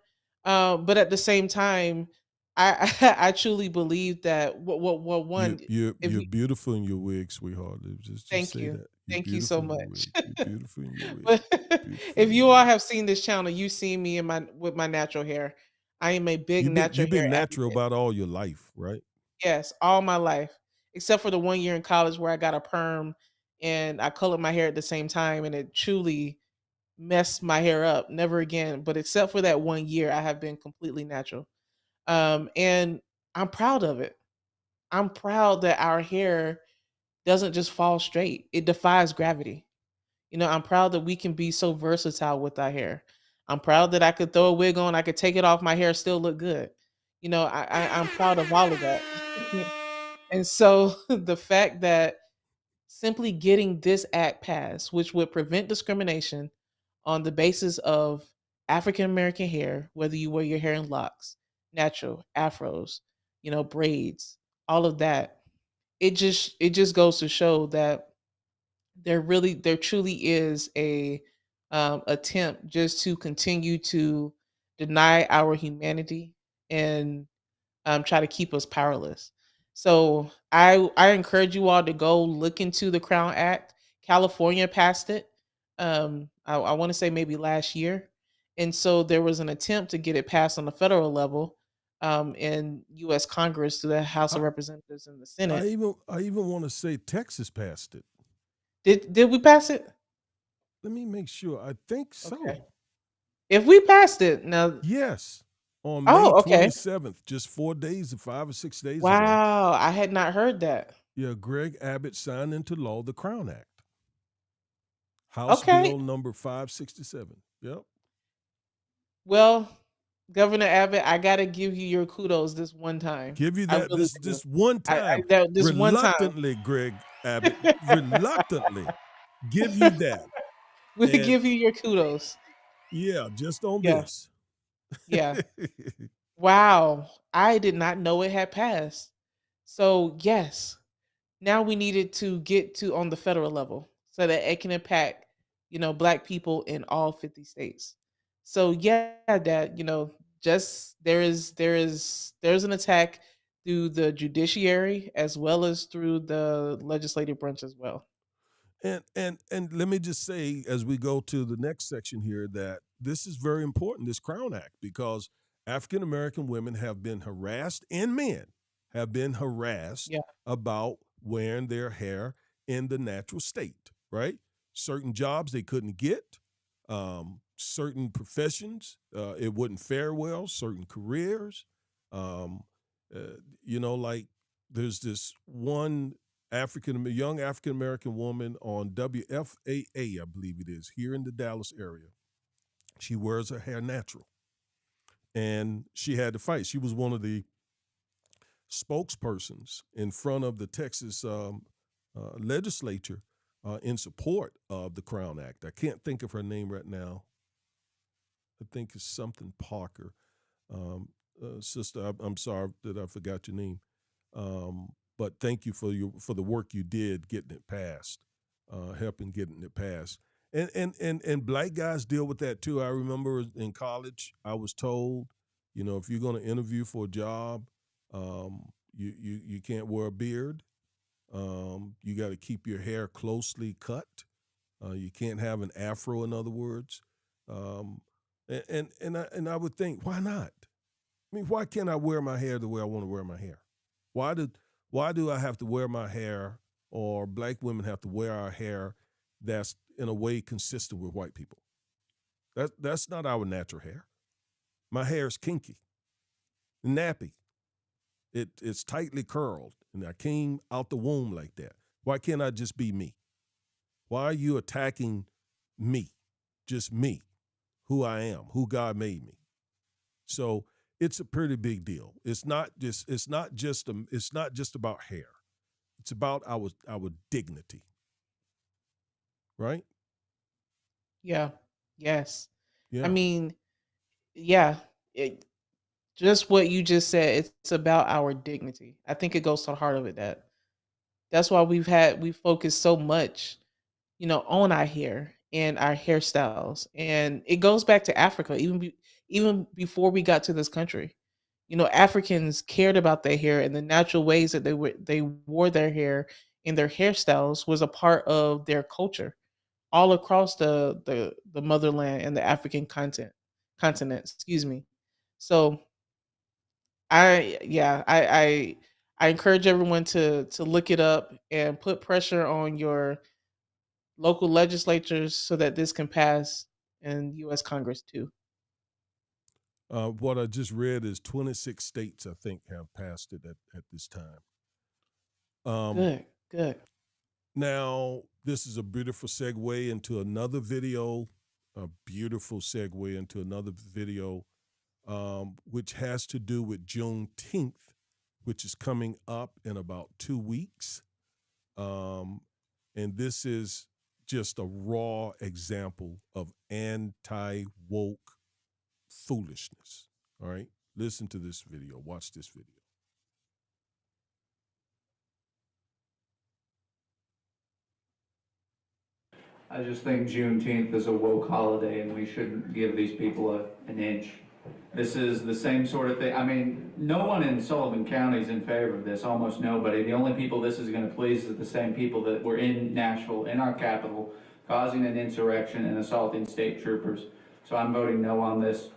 But at the same time, I truly believe that what you one you if you're you beautiful in your wig, sweetheart. Just thank say you. that. You're Thank you so beautiful in your much. wig. You're beautiful in your wig. But Beautiful if in your you all wig. have seen this channel, you see me in my with my natural hair. I am a big natural You've hair been natural advocate. about all your life, right? Yes, all my life, except for the 1 year in college where I got a perm and I colored my hair at the same time, and it truly messed my hair up. Never again. But except for that 1 year, I have been completely natural. And I'm proud of it. I'm proud that our hair doesn't just fall straight. It defies gravity. I'm proud that we can be so versatile with our hair. I'm proud that I could throw a wig on, I could take it off, my hair still look good. I'm proud of all of that. And so the fact that simply getting this act passed, which would prevent discrimination on the basis of African American hair, whether you wear your hair in locks, natural, afros, braids, all of that, it just goes to show that there truly is a attempt just to continue to deny our humanity and try to keep us powerless. So I encourage you all to go look into the Crown Act. California passed it. I want to say maybe last year, and so there was an attempt to get it passed on the federal level in U.S. Congress through the House I, of Representatives and the Senate. I even want to say Texas passed it. Did we pass it? Let me make sure. I think Okay. so. If we passed it now, Yes. On May oh, okay. 27th, just 4 days, 5 or 6 days ago. Wow, I had not heard that. Yeah, Greg Abbott signed into law the Crown Act. House Okay. Bill number 567. Yep. Well, Governor Abbott, I gotta give you your kudos this one time. Give you I that really do. this one I time. that this one time. Reluctantly, Greg Abbott, reluctantly give you that. We And give you your kudos. yeah, just on Yeah, this. yeah. Wow, I did not know it had passed. So yes, now we needed to get to on the federal level so that it can impact, black people in all 50 states. So yeah, that, just there's an attack through the judiciary as well as through the legislative branch as well. And let me just say as we go to the next section here that this is very important, this Crown Act, because African American women have been harassed and men have been harassed Yeah. about wearing their hair in the natural state, right? Certain jobs they couldn't get, certain professions it wouldn't fare well, certain careers. Um, like there's this one young African American woman on WFAA, I believe it is, here in the Dallas area. She wears her hair natural, and she had to fight. She was one of the spokespersons in front of the Texas legislature in support of the Crown Act. I can't think of her name right now. I think it's something Parker. Sister, I'm sorry that I forgot your name. But thank you for the work you did getting it passed, helping getting it passed. And black guys deal with that too. I remember in college, I was told, if you're going to interview for a job, you can't wear a beard. You got to keep your hair closely cut. You can't have an afro, in other words. Um, and I would think, why not? I mean, why can't I wear my hair the way I want to wear my hair? Why did why do I have to wear my hair, or black women have to wear our hair that's in a way consistent with white people? That's not our natural hair. My hair is kinky, nappy. It's tightly curled, and I came out the womb like that. Why can't I just be me? Why are you attacking me? Just me, who I am, who God made me. So it's a pretty big deal. It's not just about hair. It's about our dignity, right? Yeah. Yes. I Yeah. mean, yeah. It, just what you just said. It's about our dignity. I think it goes to the heart of it. That's why we focus so much, on our hair and our hairstyles, and it goes back to Africa. Even before we got to this country, Africans cared about their hair, and the natural ways that they wore their hair and their hairstyles was a part of their culture all across the motherland and the African continent. Excuse me. So I encourage everyone to look it up and put pressure on your local legislatures so that this can pass in U.S. Congress too. What I just read is 26 states, I think, have passed it at this time. Um, Good, good, Now, this is a beautiful segue into another video, a beautiful segue into another video, which has to do with Juneteenth, which is coming up in about 2 weeks. Um, and this is just a raw example of anti woke foolishness. All right. Listen to this video. Watch this video. I just think Juneteenth is a woke holiday and we shouldn't give these people an inch. This is the same sort of thing. I mean, no one in Sullivan County is in favor of this, almost nobody. The only people this is going to please is the same people that were in Nashville, in our capital, causing an insurrection and assaulting state troopers. So I'm voting no on this.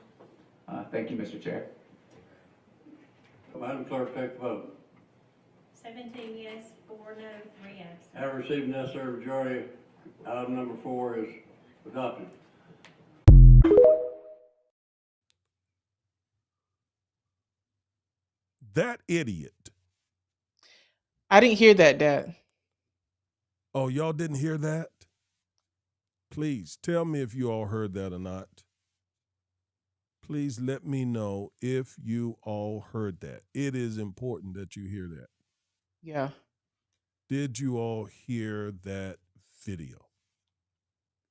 Thank you, Mr. Chair. Madam Clerk, take the vote. 17 yes, 4 no, 3 absent. Have received necessary majority. Item number 4 is adopted. That idiot. I didn't hear that, Dad. Oh, y'all didn't hear that? Please tell me if you all heard that or not. Please let me know if you all heard that. It is important that you hear that. Yeah. Did you all hear that video?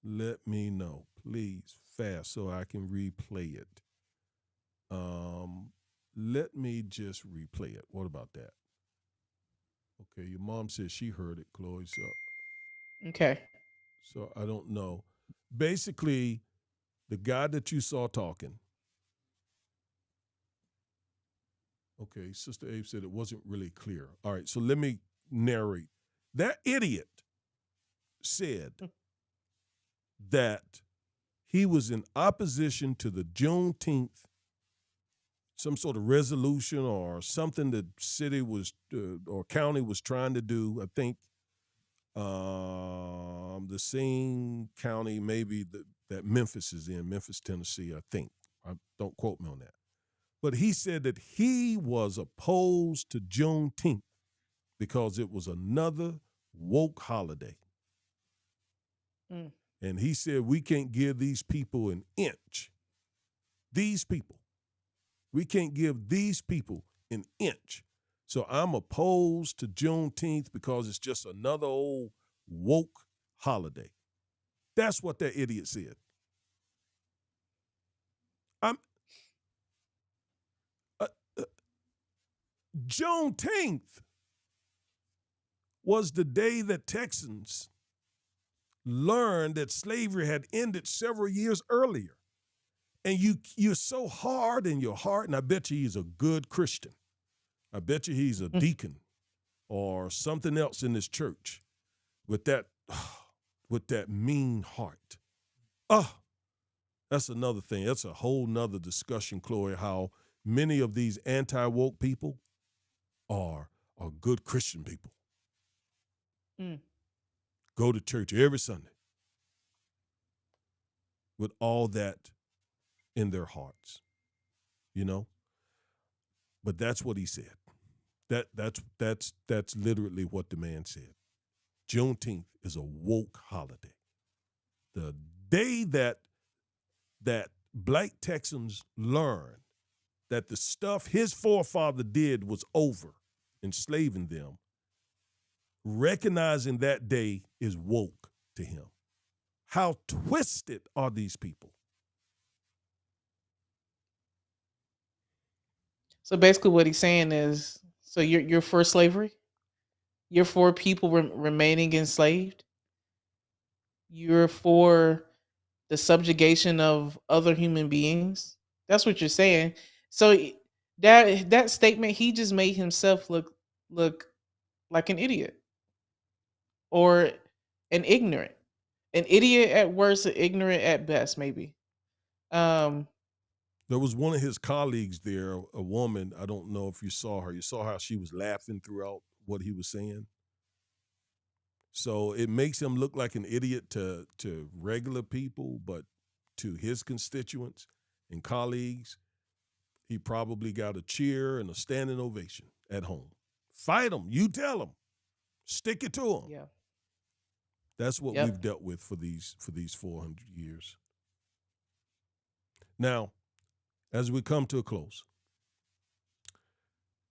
Let me know, please, fast, so I can replay it. Let me just replay it. What about that? Okay, your mom says she heard it, Chloe. Okay. So I don't know. Basically, the guy that you saw talking. Okay, Sister Abe said it wasn't really clear. All right, so let me narrate. That idiot said that he was in opposition to the Juneteenth, some sort of resolution or something that city was or county was trying to do. I think the same county maybe that Memphis is in, Memphis, Tennessee, I think. Don't quote me on that. But he said that he was opposed to Juneteenth because it was another woke holiday. Mm. And he said, we can't give these people an inch. These people. We can't give these people an inch. So I'm opposed to Juneteenth because it's just another old woke holiday. That's what that idiot said. Juneteenth was the day that Texans learned that slavery had ended several years earlier. And you're so hard in your heart, and I bet you he's a good Christian. I bet you he's a deacon or something else in this church with that mean heart. Oh, that's another thing. That's a whole nother discussion, Chloe, how Many of these anti-woke people are good Christian people. Mm. Go to church every Sunday with all that in their hearts, you know? But that's what he said. That's literally what the man said. Juneteenth is a woke holiday. The day that black Texans learn that the stuff his forefather did was over, enslaving them, recognizing that day is woke to him. How twisted are these people? So basically, what he's saying is, so you're for slavery. You're for people remaining enslaved. You're for the subjugation of other human beings. That's what you're saying. So that statement, he just made himself look like an idiot or an ignorant, an idiot at worst, an ignorant at best, maybe. Um, There was one of his colleagues there, a woman. I don't know if you saw her. You saw how she was laughing throughout what he was saying. So it makes him look like an idiot to regular people, but to his constituents and colleagues, he probably got a cheer and a standing ovation at home. Fight them. You tell them. Stick it to them. yeah. That's what Yep. we've dealt with for these 400 years. Now, as we come to a close,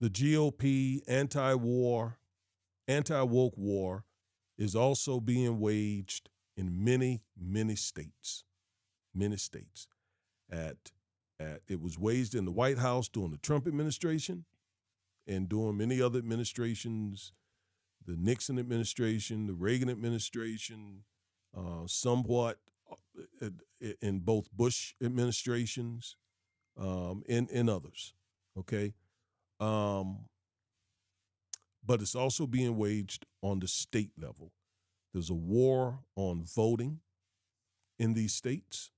the GOP anti-woke war is also being waged in many states. Many states. It was waged in the White House during the Trump administration and during many other administrations, the Nixon administration, the Reagan administration, somewhat in both Bush administrations, in others. Okay. But it's also being waged on the state level. There's a war on voting in these states.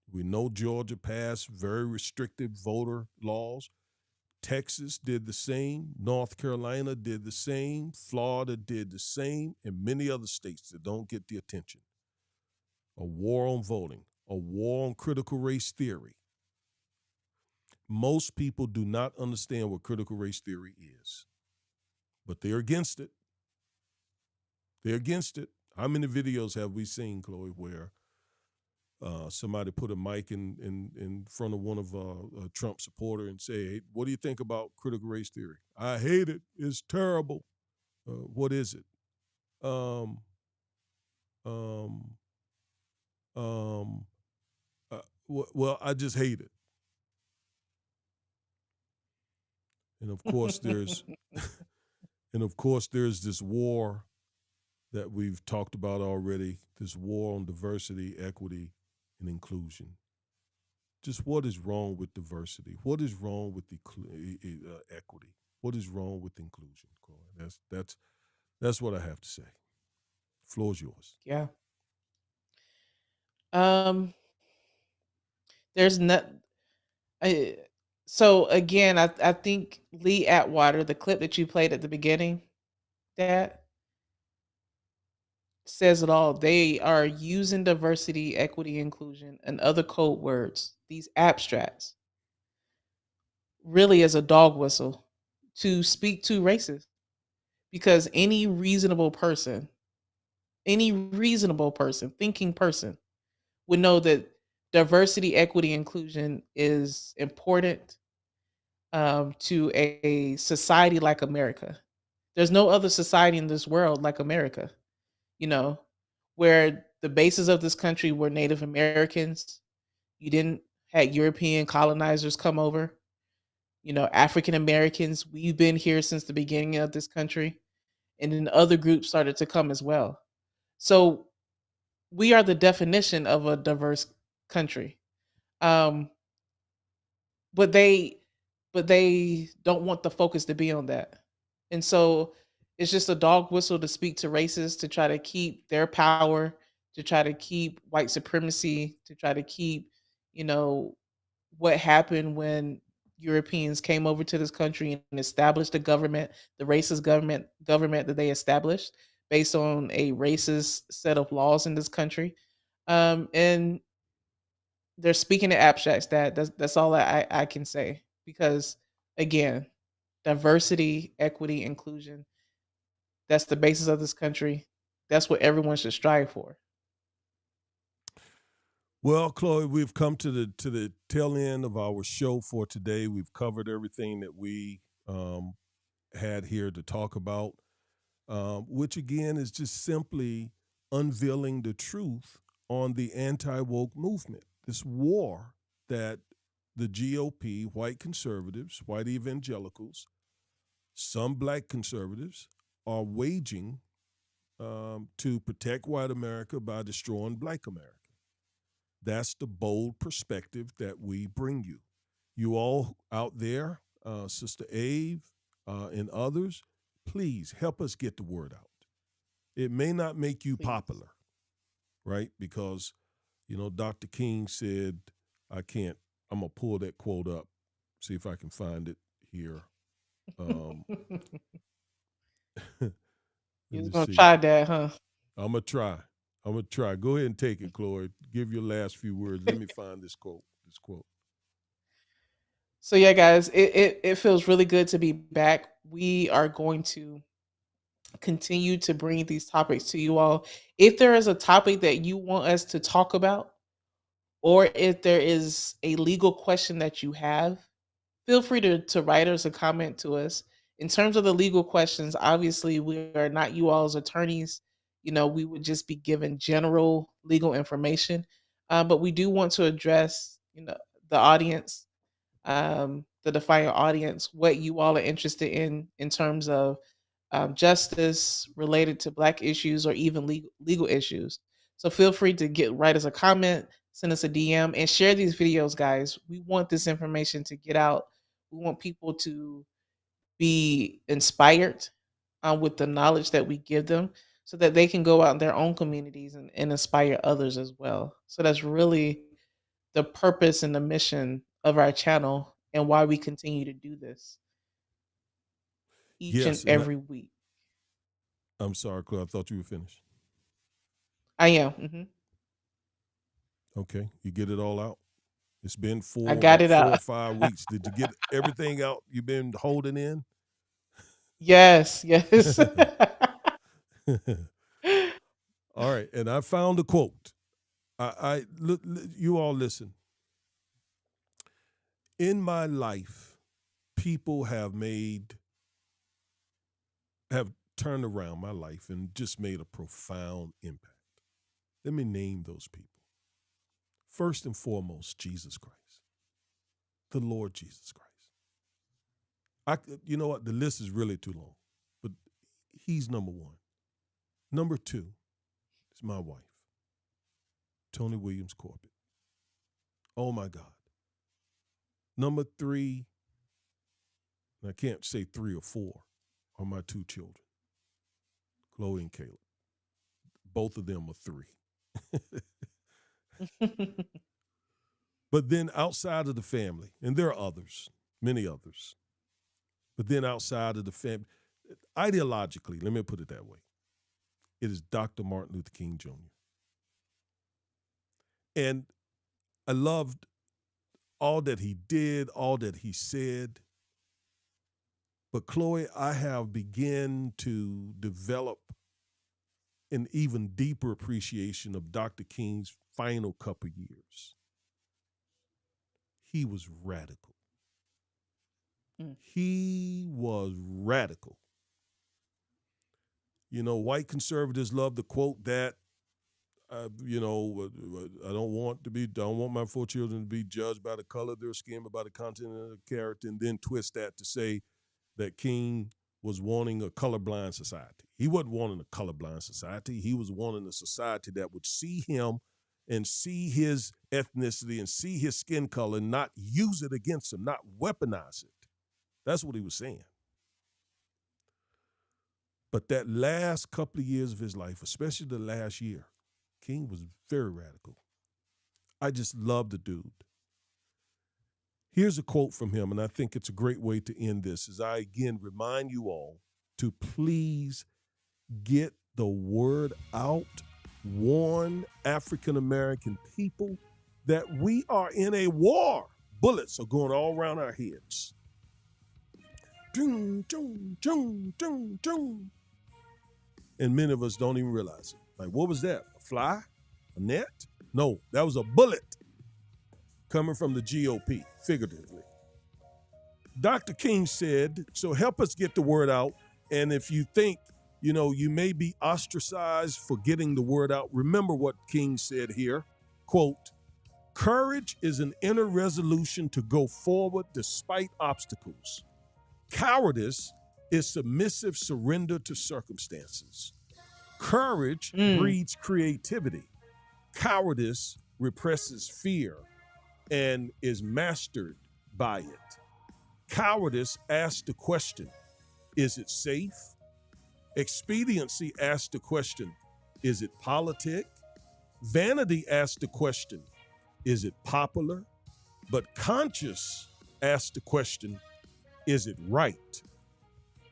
We know Georgia passed very restrictive voter laws. Texas did the same. North Carolina did the same. Florida did the same. And many other states that don't get the attention. A war on voting, a war on critical race theory. Most people do not understand what critical race theory is, but they're against it. They're against it. How many videos have we seen, Chloe, where somebody put a mic in front of one of a Trump supporter and say, hey, what do you think about critical race theory? I hate it. It's terrible. What is it? Um, um, um, well, I just hate it. And of course, there's this war that we've talked about already. This war on diversity, equity, and inclusion. Just what is wrong with diversity? What is wrong with equity? What is wrong with inclusion? That's what I have to say. Floor's yours. Yeah. Um, there's not. I, so again, I think Lee Atwater, the clip that you played at the beginning, that says it all. They are using diversity, equity, inclusion, and other code words, these abstracts, really as a dog whistle to speak to races. Because any reasonable person, thinking person, would know that diversity, equity, inclusion is important to a society like America. There's no other society in this world like America, you know, where the bases of this country were Native Americans. You didn't had European colonizers come over. African Americans, we've been here since the beginning of this country. And then other groups started to come as well. So we are the definition of a diverse country. Um, but they don't want the focus to be on that. And so it's just a dog whistle to speak to races, to try to keep their power, to try to keep white supremacy, to try to keep, what happened when Europeans came over to this country and established the government, the racist government that they established based on a racist set of laws in this country. And they're speaking in abstracts. That's all I can say, because again, diversity, equity, inclusion, that's the basis of this country. That's what everyone should strive for. Well, Chloe, we've come to the tail end of our show for today. We've covered everything that we had here to talk about, which again is just simply unveiling the truth on the anti woke movement. This war that the GOP, white conservatives, white evangelicals, some black conservatives are waging to protect white America by destroying black America. That's the bold perspective that we bring you. You all out there, Sister Ave and others, please help us get the word out. It may not make you Please. popular, right? Because, Dr. King said, I can't, I'm going to pull that quote up, see if I can find it here. Let You was me gonna see. try that, huh? I'm going to try. I'm going to try. Go ahead and take it, Chloe. Give your last few words. Let me find this quote. So yeah, guys, it feels really good to be back. We are going to continue to bring these topics to you all. If there is a topic that you want us to talk about, or if there is a legal question that you have, feel free to write us a comment to us. In terms of the legal questions, obviously we are not you all's attorneys. We would just be given general legal information. But we do want to address, the audience, the defiant audience, what you all are interested in terms of justice related to Black issues or even legal issues. So feel free to write us a comment, send us a DM, and share these videos, guys. We want this information to get out. We want people to be inspired with the knowledge that we give them, so that they can go out in their own communities and inspire others as well. So that's really the purpose and the mission of our channel, and why we continue to do this each and Yes, and every week. I'm sorry, Chloe. I thought you were finished. I am. Okay, you get it all out. It's been I got about it 4 or out. 5 weeks. Did you get everything out you've been holding in? Yes, yes. All right, and I found a quote. Look, you all listen. In my life, people have turned around my life and just made a profound impact. Let me name those people. First and foremost, Jesus Christ, the Lord Jesus Christ. You know what? The list is really too long, but he's number one. Number two is my wife, Tony Williams Corbett. Oh my God. Number three, and I can't say 3 or 4, are my 2 children, Chloe and Caleb. Both of them are 3. But then outside of the family, and there are others, many others, but then outside of the family, ideologically, let me put it that way, it is Dr. Martin Luther King Jr. And I loved all that he did, all that he said. But Chloe, I have begun to develop an even deeper appreciation of Dr. King's final couple years. He was radical. He was radical. White conservatives love to quote that. I don't want my 4 children to be judged by the color of their skin, but by the content of their character, and then twist that to say that King was wanting a colorblind society. He wasn't wanting a colorblind society. He was wanting a society that would see him and see his ethnicity and see his skin color and not use it against him, not weaponize it. That's what he was saying. But that last couple of years of his life, especially the last year, King was very radical. I just love the dude. Here's a quote from him, and I think it's a great way to end this, as I again remind you all to please get the word out, warn African-American people that we are in a war. Bullets are going all around our heads. Ding, ding, ding, ding, ding. And many of us don't even realize it. Like, what was that? A fly? A net? No, that was a bullet coming from the GOP, figuratively. Dr. King said, so help us get the word out. And if you think, you may be ostracized for getting the word out, remember what King said here. Quote, courage is an inner resolution to go forward despite obstacles. Cowardice is submissive surrender to circumstances. Courage breeds creativity. Cowardice represses fear and is mastered by it. Cowardice asks the question, is it safe? Expediency asks the question, is it politic? Vanity asks the question, is it popular? But conscience asks the question, is it right?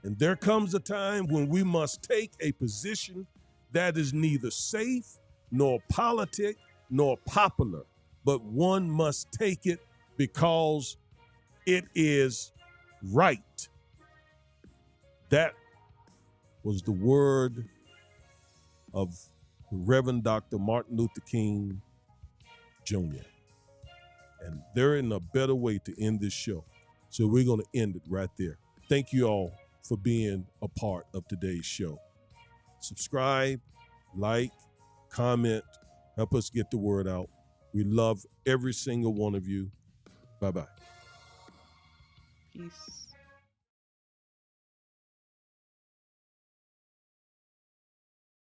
And there comes a time when we must take a position that is neither safe, nor politic, nor popular, but one must take it because it is right. That was the word of the Reverend Dr. Martin Luther King Jr. And there isn't a better way to end this show. So we're going to end it right there. Thank you all for being a part of today's show. Subscribe, like, comment, help us get the word out. We love every single one of you. Bye-bye. Peace.